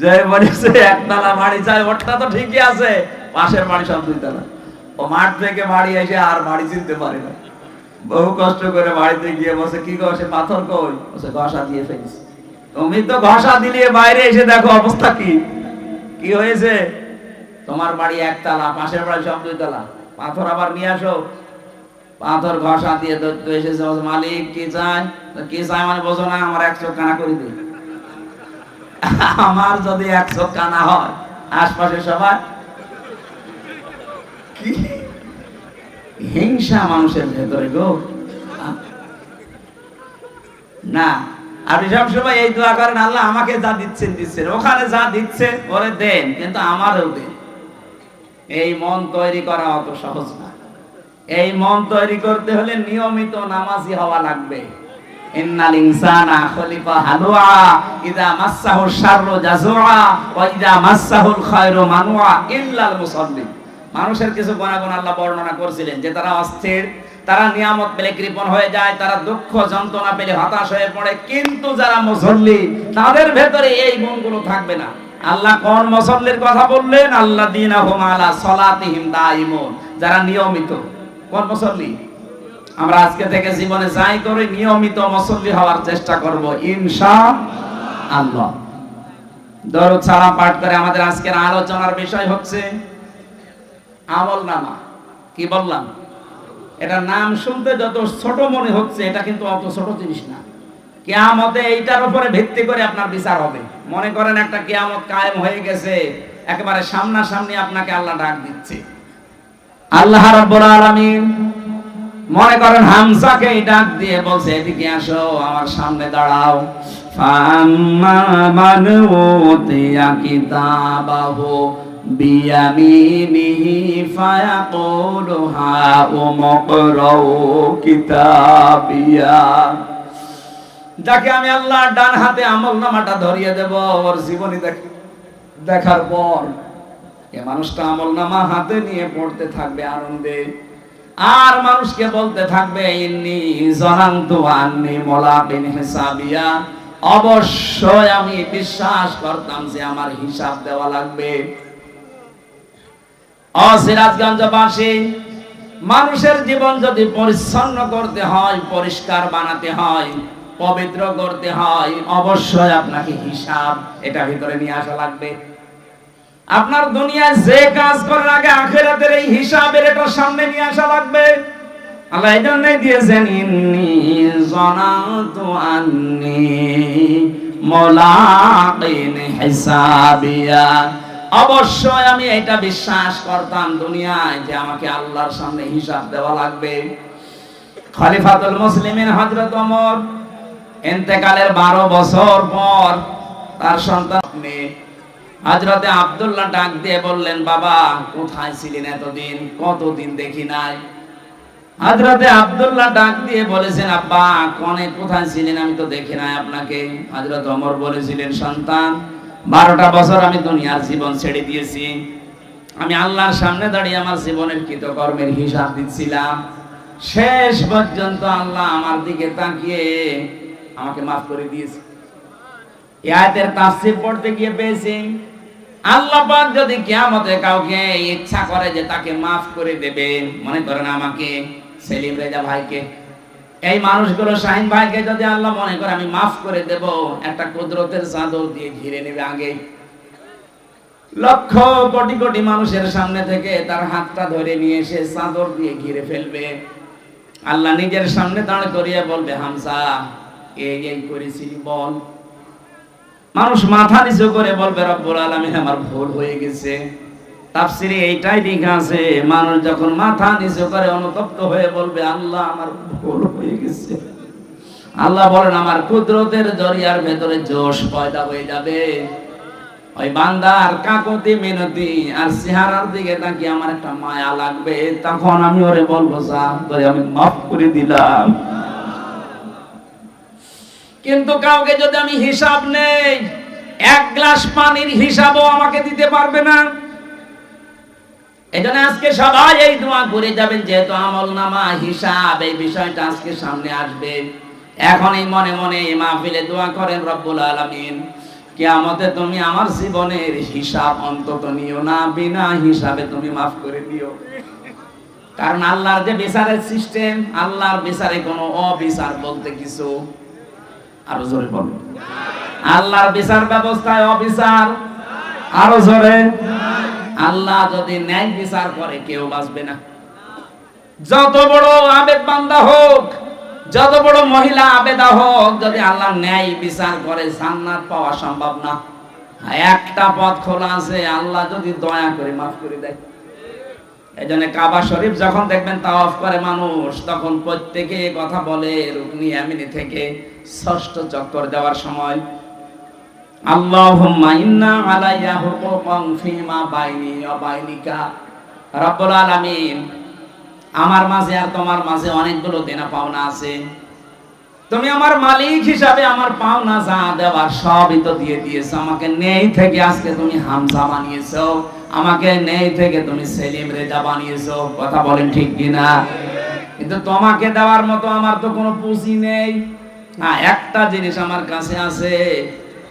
Speaker 1: যে বলেছে 1 তলা বাড়ি চাই, ওটা তো ঠিকই আছে, পাশের বাড়ি সব 2 তলা। ও মাঠ থেকে বাড়ি এসে আর বাড়ি চিনতে পারে না, বহু কষ্ট করে বাড়িতে গিয়ে বসে, কি গো সে পাথর কই? বসে ঘষা দিয়ে ফেলছি। তুমি তো ঘষা দিলে বাইরে এসে দেখো অবস্থা কি কি হয়েছে। তোমার বাড়ি 1 তলা, পাশের বাড়ি সব 2 তলা, পাথর আবার নিয়ে আসো। পাথর ঘষা দিয়ে দৈত্য এসেছে, মালিক কি চাই? কি চাই মানে বোঝো না? আমার 1 চোখ কানা করে দিই। আমার যদি 1 চোখ কানা হয়, আশপাশে সবাই কি হিংসা মানুষের ভেতরে গো। না, আপনি সব সময় এই দোয়া করেন, আল্লাহ আমাকে যা দিচ্ছেন দিচ্ছেন, ওখানে যা দিচ্ছেন ওরে দেন, কিন্তু আমারও দেন। এই মন তৈরি করা অত সহজ না। এই মন তৈরি করতে হলে নিয়মিত নামাজি হওয়া লাগবে। ইন্নাল ইনসানা খুলিকা হালুআ ইযা মাসসাহু শাররু জাযুআ ওয়া ইযা মাসসাহুল খায়রু মানুআ ইল্লাল মুসাল্লিন। মানুষের কিছু গুণাগুণ আল্লাহ বর্ণনা করেছিলেন, যে তারা অস্থির, তারা নিয়ামত পেলে কৃপণ হয়ে যায়, তারা দুঃখ যন্ত্রণা পেলে হতাশ হয়ে পড়ে, কিন্তু যারা মুসল্লি তাদের ভেতরে এই গুণগুলো থাকবে না। আল্লাহ কোন মুসল্লির কথা বললেন? আল্লাযীনা হুম আলা সালাতিহিম দাঈমুন, যারা নিয়মিত। কোন মুসল্লি? আমরা আজকে থেকে জীবনে যাই করি, নিয়মিত মুসল্লি হওয়ার চেষ্টা করব ইনশাআল্লাহ। দরুদ সালাম পাঠ করে আমাদের আজকের আলোচনার বিষয় হচ্ছে আমলনামা। কি বললাম? এটা নাম শুনতে যত ছোট মনে হচ্ছে, এটা কিন্তু অত ছোট জিনিস না। কিয়ামতে এইটার উপরে ভিত্তি করে আপনার বিচার হবে। মনে করেন একটা কিয়ামত কায়েম হয়ে গেছে, একেবারে সামনাসামনি আপনাকে আল্লাহ ডাক দিচ্ছে। আল্লাহ রাব্বুল আলামিন মনে করেন হামজাকে ডাক দিয়ে বলছে, এদিকে আসো, আমার সামনে দাঁড়াও। ফাম্মা মান উতিয়া কিতাবাহু বিয়ামিনিহি ফায়াকুলু হাউমুকরাউ কিতাবিয়া। যাকে আমি আল্লাহ ডান হাতে আমলনামাটা ধরিয়ে দেব, ওর জীবনী দেখার পর এ মানুষটা আমলনামা হাতে নিয়ে পড়তে থাকবে আনন্দে, আর মানুষকে বলতে থাকবে, ইন্নী যানানতু আন্নী মুলাকিন হিসাবিয়া, অবশ্যই আমি বিশ্বাস করতাম যে আমার হিসাব দেওয়া লাগবে। সিরাজগঞ্জবাসী, মানুষের জীবন যদি পরিচ্ছন্ন করতে হয়, পরিষ্কার বানাতে হয়, পবিত্র করতে হয়, অবশ্যই আপনাকে হিসাব এটা ভিতরে নিয়ে আসা লাগবে। আপনার দুনিয়ায় যে কাজ করার আগে আখিরাতের এই হিসাবের এটা সামনে নিয়ে আসা লাগবে। আল্লাহ এই জন্যই দিয়েছেন ইন্নী যানাতু আন্নী মুলাকিন হিসাবিয়া। অবশ্যই আমি এটা বিশ্বাস করতাম দুনিয়ায় যে আমাকে আল্লাহর সামনে হিসাব দেওয়া লাগবে। খলিফাতুল মুসলিমিন হযরত ওমর ইন্তেকালের 12 বছর পর তার সন্তান হযরতে আব্দুল্লাহ ডাক দিয়ে বললেন, বাবা কোথায় ছিলেন এতদিন, কতদিন দেখি নাই। হযরতে আব্দুল্লাহ ডাক দিয়ে বলেছেন, আব্বা কোথায় ছিলেন, আমি তো দেখি নাই আপনাকে। হযরত ওমর বলেছিলেন, সন্তান 12টা বছর আমি দুনিয়ার জীবন ছেড়ে দিয়েছি, আমি আল্লাহর সামনে দাঁড়িয়ে আমার জীবনের কৃতকর্মের হিসাব দিচ্ছিলাম। শেষ পর্যন্ত আল্লাহ আমার দিকে তাকিয়ে আমাকে মাফ করে দিয়েছে। এই আয়াতের তাফসীর পড়তে গিয়ে পেয়েছি, আল্লাহ পাক যদি কিয়ামতে কাউকে ইচ্ছা করে যে তাকে মাফ করে দেবে, মনে করেন আমাকে, সেলিম রেজা ভাইকে, এই মানুষগুলো শাহিন ভাইকে যদি আল্লাহ মনে করে আমি মাফ করে দেব, একটা কুদরতের চাদর দিয়ে ঘিরে নেবে। আগে লক্ষ কোটি কোটি মানুষের সামনে থেকে তার হাতটা ধরে নিয়ে এসে চাদর দিয়ে ঘিরে ফেলবে। আল্লাহ নিজের সামনে দাঁড় করিয়ে বলবে, হামজা এই করেছিলি বল। মানুষ মাথা নিচু করে বলবে, রব্বুল আলামিন আমার ভুল হয়ে গেছে। তাফসীরে এইটাই লেখা আছে, মানুষ যখন মাথা নিচু করে অনুতপ্ত হয়ে বলবে, আল্লাহ আমার ভুল হয়ে গেছে, আল্লাহ বলেন আমার কুদরতের জরিয়ার ভেতরে জোশ পয়দা হয়ে যাবে। ওই বান্দার কাকুতি মিনতি আর চেহারার দিকে তাকিয়ে আমার একটা মায়া লাগবে, তখন আমি ওরে বলবো, যা তোরে আমি মাফ করে দিলাম। কিন্তু কাউকে যদি আমি হিসাব নেই, এক গ্লাস পানির হিসাবও আমাকে দিতে পারবে না। এজন্য আজকে সবাই এই দোয়া করে যাবেন, যেহেতু আমলনামা হিসাব এই বিষয়টা আজকে সামনে আসবে। এখনই মনে মনে এই মাহফিলে দোয়া করেন, রব্বুল আলামিন কিয়ামতে তুমি আমার জীবনের হিসাব অন্তত নিও না, বিনা হিসাবে তুমি মাফ করে দিও। কারণ আল্লাহর যে বিচারের সিস্টেম, আল্লাহর বিচারে কোনো অবিচার বলতে কিছু, আরো জোরে বলুন, আল্লাহর বিচার ব্যবস্থায় অবিচার, আরো জোরে। আল্লাহ যদি ন্যায় বিচার করে কেউ বাঁচবে না। যত বড় আবেদ বান্দা হোক, যত বড় মহিলা আবেদা হোক, যদি আল্লাহ ন্যায় বিচার করে জান্নাত পাওয়া সম্ভব না। একটা পথ খোলা আছে, আল্লাহ যদি দয়া করে মাফ করে দেয়। এজন্য কাবা শরীফ যখন দেখবেন তাওয়াফ করে মানুষ, তখন প্রত্যেকে কথা বলে রুকনি ইয়ামিনি থেকে ষষ্ঠ চক্কর দেওয়ার সময়, আল্লাহুম্মা ইন্না আলাইয়া হুকুকান ফিমা বাইনি ওয়া বাইনিকা। রব্বুল আলামিন আমার মাঝে আর তোমার মাঝে অনেকগুলো দেনা পাওনা আছে, তুমি আমার মালিক হিসাবে আমার পাওনা যা দেওয়ার সবই তো দিয়ে দিয়েছো। আমাকে নেই থেকে আজকে তুমি হামজা বানিয়েছো, আমাকে নেই থেকে তুমি সেলিম রেজা বানিয়েছো। কথা বলেন ঠিক কিনা? কিন্তু তোমাকে দেওয়ার মতো আমার তো কোনো পুঁজি নেই। হ্যাঁ, একটা জিনিস আমার কাছে আছে,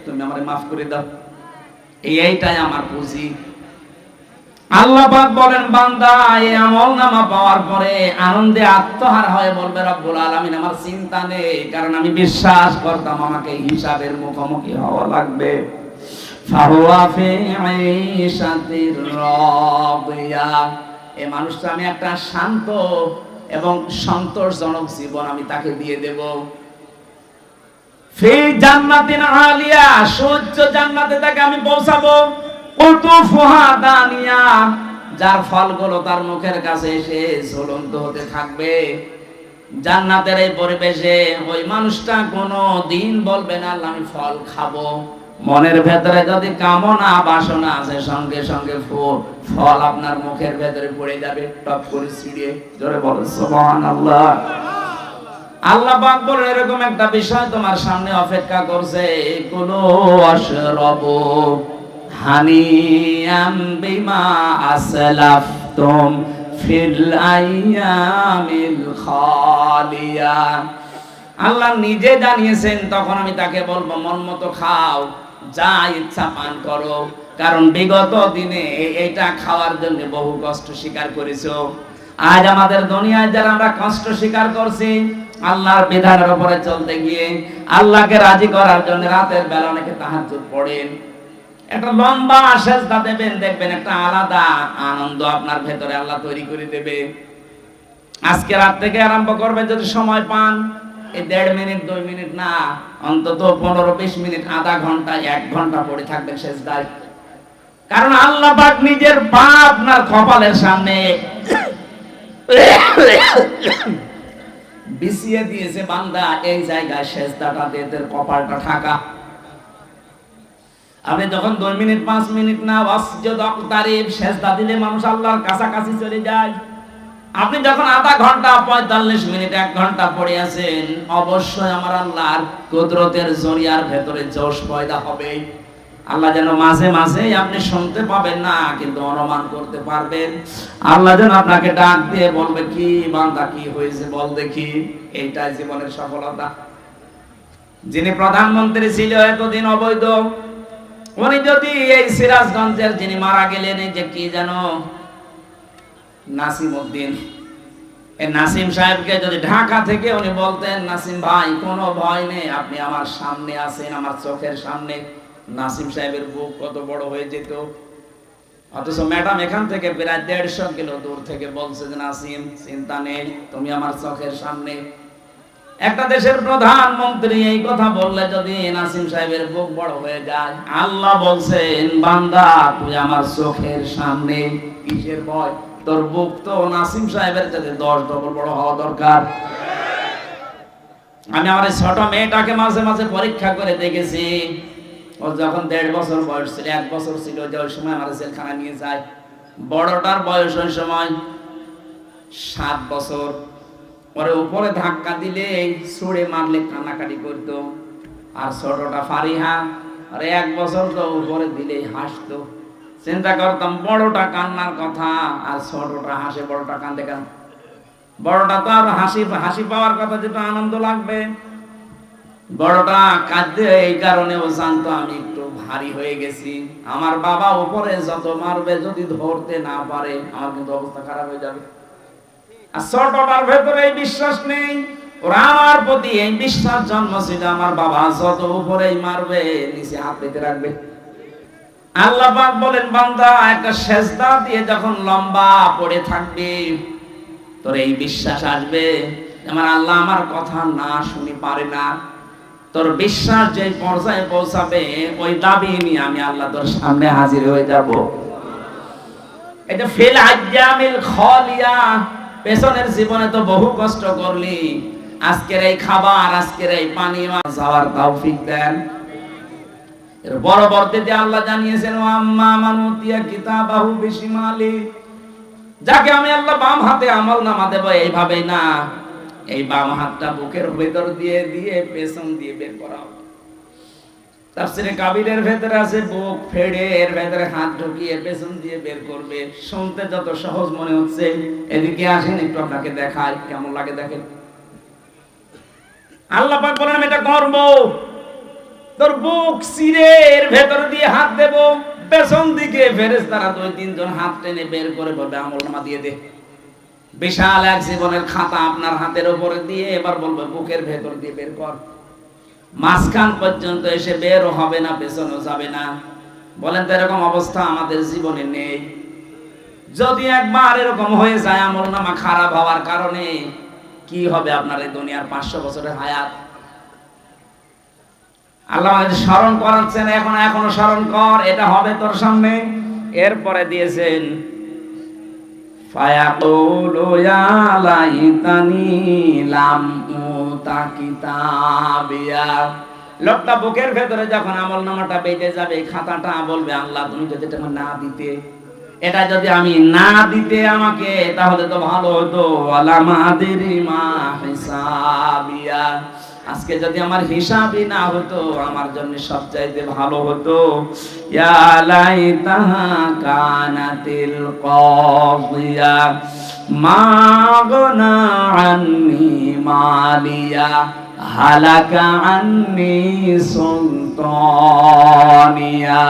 Speaker 1: তুমি আমারে মাফ করে দাও, এইটাই আমার পুঁজি। আল্লাহ পাক বলেন, বান্দা এই আমলনামা পাওয়ার পরে আনন্দে আত্মহারা হয়ে বলবে, রব্বুল আলামিন আমার চিন্তা নেই, কারণ আমি বিশ্বাস করতাম আমাকে হিসাবের মুখোমুখি হওয়া লাগবে। ফাহুয়া ফি আইশাতির রাদিয়া। এই মানুষটা আমি একটা শান্ত এবং সন্তোষজনক জীবন আমি তাকে দিয়ে দেব। ফি জান্নাতিন আলিয়া, সূর্য জান্নাতে তাকে আমি পৌঁছাবো। কুতুফুহা দানিয়া, যার ফলগুলো তার মুখের কাছে এসে ঝুলন্ত হতে থাকবে। জান্নাতের এই পরিবেশে ওই মানুষটা কোনো দিন বলবে না আল্লাহ আমি ফল খাবো। মনের ভেতরে যদি কামনা বাসনা আছে, সঙ্গে সঙ্গে ফল আপনার মুখের ভেতরে পড়ে যাবে, টপ করে ছিঁড়ে। জোরে বলো সুবহানাল্লাহ। আল্লাহ পাক বলেন, এরকম একটা বিষয় তোমার সামনে অপেক্ষা করছে, কুলু ওয়াশরাবু হানিয়াম বিমা আসলাফতুম ফিল আইয়ামিল খালিয়া। আল্লাহ নিজে জানিয়েছেন, তখন আমি তাকে বলবো মন মতো খাও, যা ইচ্ছা পান করো, কারণ বিগত দিনে এইটা খাওয়ার জন্য বহু কষ্ট স্বীকার করেছো। আজ আমাদের দুনিয়ায় যারা আমরা কষ্ট স্বীকার করছি আল্লাহর বিধানের উপরে চলতে গিয়ে, আল্লাহকে রাজি করার জন্য রাতের বেলা অনেকে তাহাজ্জুদ পড়েন, একটা লম্বা সেজদা দেবেন, দেখবেন একটা আলাদা আনন্দ আপনার ভেতরে আল্লাহ তৈরি করে দেবে। আজকে রাত থেকে আরম্ভ করবেন যদি সময় পান, এই 1.5 মিনিট 2 মিনিট না, অন্তত 15-20 মিনিট, আধা ঘন্টা 1 ঘন্টা পড়ে থাকবেন সেজদায়। কারণ আল্লাহ পাক নিজের পা আপনার কপালের সামনে বিছিয়ে দিয়েছে, বান্দা এই জায়গায় সেজদাটা দিয়ে তোর কপালটা ঢাকা। আপনি যখন 2 মিনিট 5 মিনিট না ওয়াসজুদ ওয়াকতারিব সেজদা দিলে মানুষ আল্লাহর কাছাকাছি চলে যায়। আপনি যখন আধা ঘন্টা 45 মিনিট 1 ঘন্টা পড়ে আছেন, অবশ্যই আমার আল্লাহর কুদরতের জরিয়ার ভেতরে জোশ পয়দা হবে। আল্লাহ যেন মাঝে মাঝে আপনি শুনতে পাবেন না, কিন্তু অনুমান করতে পারবেন। আল্লাহ যেন আপনাকে ডাক দিয়ে বলবে, কি বান্দা কি হয়েছে বল দেখি। এইটাই জীবনের সফলতা। যিনি প্রধানমন্ত্রী ছিল এতদিন অবৈধ, উনি যদি এই সিরাজগঞ্জের যিনি মারা গেলেন, এই যে কি যেন নাসিম উদ্দিন, এই নাসিম সাহেবকে যদি ঢাকা থেকে উনি বলতেন, নাসিম ভাই কোনো ভয় নেই, আপনি আমার সামনে আছেন, আমার চোখের সামনে, নাসিম সাহেবের বুক কত বড় হয়ে যেত। অথচ ম্যাডাম এখান থেকে প্রায় 150 কিলো দূর থেকে বলছে যে নাসিম চিন্তা নেই, তুমি আমার চোখের সামনে। একটা দেশের প্রধানমন্ত্রী এই কথা বললে যদি নাসিম সাহেবের বুক বড় হয়ে যায়, আল্লাহ বলছেন বান্দা তুই আমার চোখের সামনে, কিসের ভয়? তোর বুক তো নাসিম সাহেবের চাইতে 10 ডবল বড় হওয়া দরকার। আমি আমার এই ছোট মেয়েটাকে মাঝে মাঝে পরীক্ষা করে দেখেছি। ও যখন 1.5 বছর বয়স ছিল, 1 বছর ছিল, যে ওই সময় আমার জেলখানা নিয়ে যায়। বড়টার বয়স ওই সময় 7 বছর। পরে উপরে ধাক্কা দিলে ছুঁড়ে মারলে কান্নাকাটি করতো। আর ছোটটা ফারিহা, আরে 1 বছর তো উপরে দিলে হাসতো। চিন্তা করতাম বড়টা কান্নার কথা আর ছোটটা হাসে, বড়টা কান্দে কেন? বড়টা তো আর হাসি পাওয়ার কথা, যেটা আনন্দ লাগবে। বড়টা কাঁদতে, এই কারণে ও জানতো আমি একটু ভারী হয়ে গেছি। আমার বাবা উপরে যত মারবে, যদি ধরতে না পারে আমার কিন্তু অবস্থা খারাপ হয়ে যাবে। আর ছোটটার ভেতরে এই বিশ্বাস নেই, ওরা আমার প্রতি এই বিশ্বাস জন্মছিল, আমার বাবা যত উপরেই মারবে নিচে হাত পেতে রাখবে। আল্লাহ পাক বলেন বান্দা একটা সেজদা দিয়ে যখন লম্বা পড়ে থাকবে, তোর এই বিশ্বাস আসবে আমার আল্লাহ আমার কথা না শুনি পারে না। তোর বিশ্বাস যে পর্যায়ে পৌঁছাবে, ওই দাবি নিয়ে আমি আল্লাহ তোর সামনে হাজির হয়ে যাব। এটা ফিল আইয়ামিল খালিয়া, পেছনের জীবনে তো বহু কষ্ট করলি, আজকের এই খাবার, আজকের এই পানি যাওয়ার তৌফিক দেন। এর পরবর্তীতে আল্লাহ জানিয়েছেন, ওয়া আম্মা মান উতিয়া কিতাবাহু বিশিমালি, যাকে আমি আল্লাহ বাম হাতে আমলনামা দেব, এইভাবে না, এই বাম হাতটা বুকের ভেতর দিয়ে দিয়ে পেছন দিয়ে বের করা হবে। তাফসীরে কাবীরের ভেতরে আছে বুক ফেড়ে এর ভেতরে হাত ঢুকিয়ে পেছন দিয়ে বের করবে। শুনতে যত সহজ মনে হচ্ছে, এদিকে আসেন একটু আপনাকে দেখাই কেমন লাগে দেখেন। আল্লাহ পাক বলেন আমি এটা করব, তোর বুক চিরে এর ভেতর দিয়ে হাত দেব, পেছন দিকে ফেরেশতারা 2-3 জন হাত টেনে বের করে বলবে আমলনামা দিয়ে দে। বিশাল এক জীবনের খাতা আপনার হাতের উপরে দিয়ে এবার বলবে বুকের ভেতর দিয়ে বের কর। মাঝখান পর্যন্ত এসে বেরও হবে না, পেছনেও যাবে না। বলেন তো এরকম অবস্থা আমাদের জীবনে নেই? যদি একবার এরকম হয়ে যায় আমলনামা খারাপ হওয়ার কারণে, কি হবে আপনার এই দুনিয়ার 500 বছরের হায়াত? আল্লাহ আমাদের স্মরণ করাচ্ছেন, এখনো স্মরণ কর, এটা হবে তোর সামনে। এরপরে দিয়েছেন ফায়াকুলু ইয়া লাইতানি লাম উতা কিতাবিয়া। লোকটা বুকের ভেতরে যখন আমলনামাটা বেজে যাবে, খাতাটা বলবে আল্লাহ তুমি যদি এটা না দিতে, এটা যদি আমি না দিতে আমাকে, তাহলে তো ভালো হতো। ওয়ালা মাদিরি মা হিসাবিয়া, আজকে যদি আমার হিসাবই না হতো আমার জন্য সবচাইতে ভালো হতো। ইয়া লাইতাহা কানাতিল কাযিয়া মা গনা আন্নি মালিয়া হালাকা আন্নি সুলতানিয়া।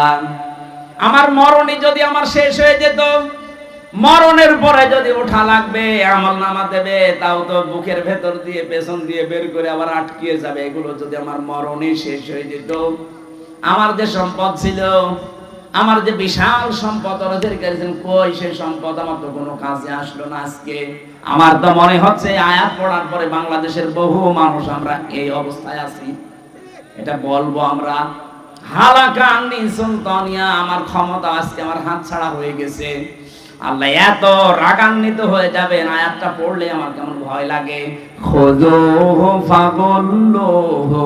Speaker 1: আমার মরণই যদি আমার শেষ হয়ে যেত, মরণের পরে যদি ওঠা লাগবে, আমলনামা দেবে, তাও তো বুকের ভেতর দিয়ে পেছন দিয়ে বের করে আবার আটকিয়ে যাবে। এগুলো যদি আমার মরণই শেষ হয়ে যেত, আমার যে সম্পদ ছিল আমার যে বিশাল সম্পদ অর্জন করেছেন, কই সেই সম্পদ? আমার তো কোনো কাজে আসলো না আজকে। আমার তো মনে হচ্ছে আয়াত পড়ার পরে বাংলাদেশের বহু মানুষ আমরা এই অবস্থায় আছি। এটা বলবো আমরা, হালাকা আন্নি সুলতানিয়া, আমার ক্ষমতা আজকে আমার হাত ছাড়া হয়ে গেছে। আল্লাহ এত রাগান্বিত হয়ে যাবেন, আয়াতটা পড়লে আমার কেমন ভয় লাগে। খুযুহু ফাগুল্লুহু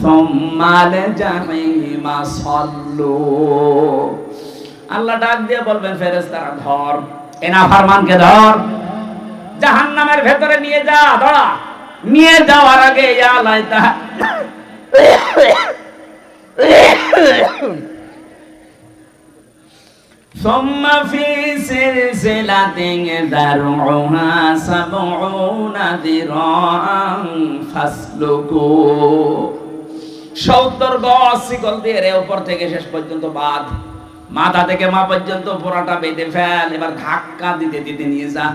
Speaker 1: সুম্মাল জাহিমা সাল্লু। আল্লাহ ডাক দিয়ে বলবেন ফেরেশতারা, ধর এ নাফরমানকে, ধর জাহান্নামের ভেতরে নিয়ে যা। ধরা নিয়ে যাওয়ার আগে ইয়া লাইতা ثم في سلسلة ذرعها 70 ذراعا فاسلكوه। 70 গজ শিকল দিয়ে এর উপর থেকে শেষ পর্যন্ত বাঁধ, মাথা থেকে মা পর্যন্ত পুরোটা বেঁধে ফেল। এবার ধাক্কা দিতে দিতে নিয়ে যা।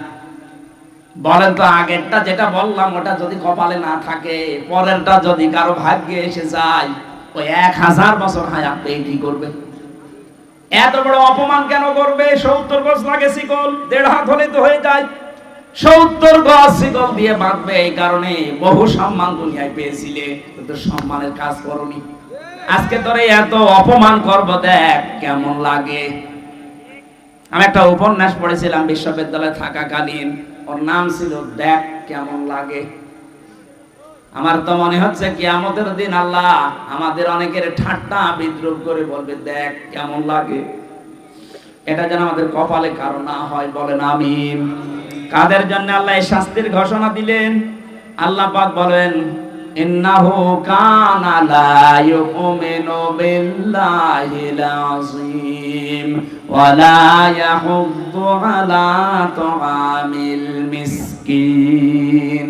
Speaker 1: বলেন তো, আগেরটা যেটা বললাম ওটা যদি কপালে না থাকে, পরেরটা যদি কারো ভাগ্যে এসে যায়, ওই 1000 বছর হায়াত পেয়ে কি করবে? এত বড় অপমান কেন করবে? 70 গজ লাগে শিকল, 1.5 হাত হলে তো হয়ে যায়। 70 গজ শিকল দিয়ে বাঁধবে, এই কারণে বহু সম্মান দুনিয়ায় পেয়েছিলে, কিন্তু সম্মানের কাজ করনি। আজকে তোরে এত অপমান করব, দেখ কেমন লাগে। আমি একটা উপন্যাস পড়েছিলাম বিশ্ববিদ্যালয়ে থাকাকালীন, ওর নাম ছিল দেখ কেমন লাগে। আমার তো মনে হচ্ছে কিয়ামতের দিন আল্লাহ আমাদের অনেকের ঠাট্টা বিদ্রুপ করে বলবে, দেখ কেমন লাগে। এটা যেন আমাদের কপালে কারো না হয়, বলেন আমিন। কাদের জন্য আল্লাহ এই শাস্তির ঘোষণা দিলেন? আল্লাহ পাক বলেন, ইন্নাহু কানা লা ইউমিনু বিল্লাহিল আযীম ওয়া লা ইয়াহুদ্দু আলা তুআমিল মিসকিন।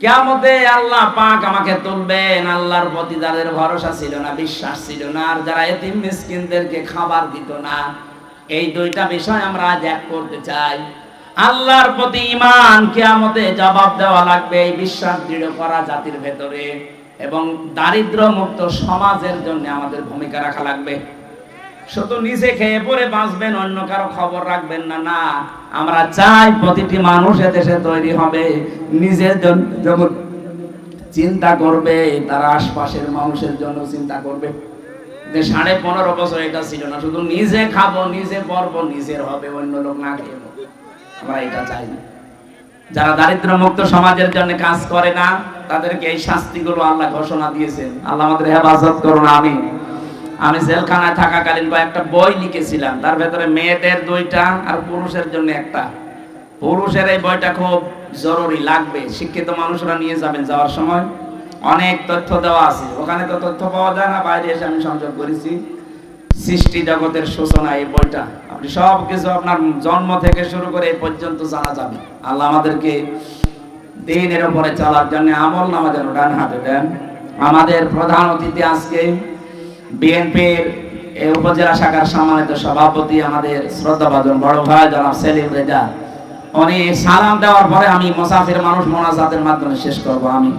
Speaker 1: কিয়ামতে আল্লাহ পাক আমাকে তুলবেন, আল্লাহর প্রতি যাদের ভরসা ছিল না, বিশ্বাস ছিল না, আর যারা এতিম মিসকিনদেরকে খাবার দিত না, এই দুইটা বিষয় আমরা আজ এক করতে চাই। আল্লাহর প্রতি ঈমান, কিয়ামতে জবাব দেওয়া লাগবে, এই বিশ্বাস দৃঢ় করা জাতির ভেতরে, এবং দারিদ্র মুক্ত সমাজের জন্য আমাদের ভূমিকা রাখা লাগবে। শুধু নিজে খেয়ে পরে বাঁচবেন, অন্য কারো খবর রাখবেন না। না, আমরা চাই প্রতিটি মানুষ এদেশে তৈরি হবে, নিজের জন্য যেমন চিন্তা করবে, তার আশপাশের মানুষের জন্য চিন্তা করবে। 15.5 বছর এটা ছিল না, শুধু নিজে খাবো, নিজে পরবো, নিজের হবে, অন্য লোক না খেয়ে। আমরা এটা চাই না। যারা দারিদ্র মুক্ত সমাজের জন্য কাজ করে না, তাদেরকে এই শাস্তিগুলো আল্লাহ ঘোষণা দিয়েছেন। আল্লাহ আমাদের হেফাজত করুন, আমিন। আমি জেলখানায় থাকাকালীন কয়েকটা বই লিখেছিলাম, তার ভেতরে মেয়েদের 2টা আর পুরুষের জন্য একটা। পুরুষের এই বইটা খুব জরুরি, লাগবে, শিক্ষিত মানুষরা নিয়ে যাবেন। যাওয়ার সময় অনেক তথ্য দেওয়া আছে, ওখানে তো তথ্য পাওয়া যায় না, বাইরে এসে আমি সংযোগ করেছি। সৃষ্টি জগতের সূচনা, এই বইটা আপনি সব কিছু আপনার জন্ম থেকে শুরু করে এই পর্যন্ত জানা যাবে। আল্লাহ আমাদেরকে দ্বীনের উপরে চলার জন্য আমল নামা যেন ডান হাতে দেন। আমাদের প্রধান অতিথি আজকে বিএনপির এই উপজেলা শাখার সম্মানিত সভাপতি, আমাদের শ্রদ্ধাভাজন বড় ভাই জনাব সেলিম রেজা। উনি সালাম দেওয়ার পরে আমি মুসাফির মানুষ মোনাজাতের মাধ্যমে শেষ করব। আমি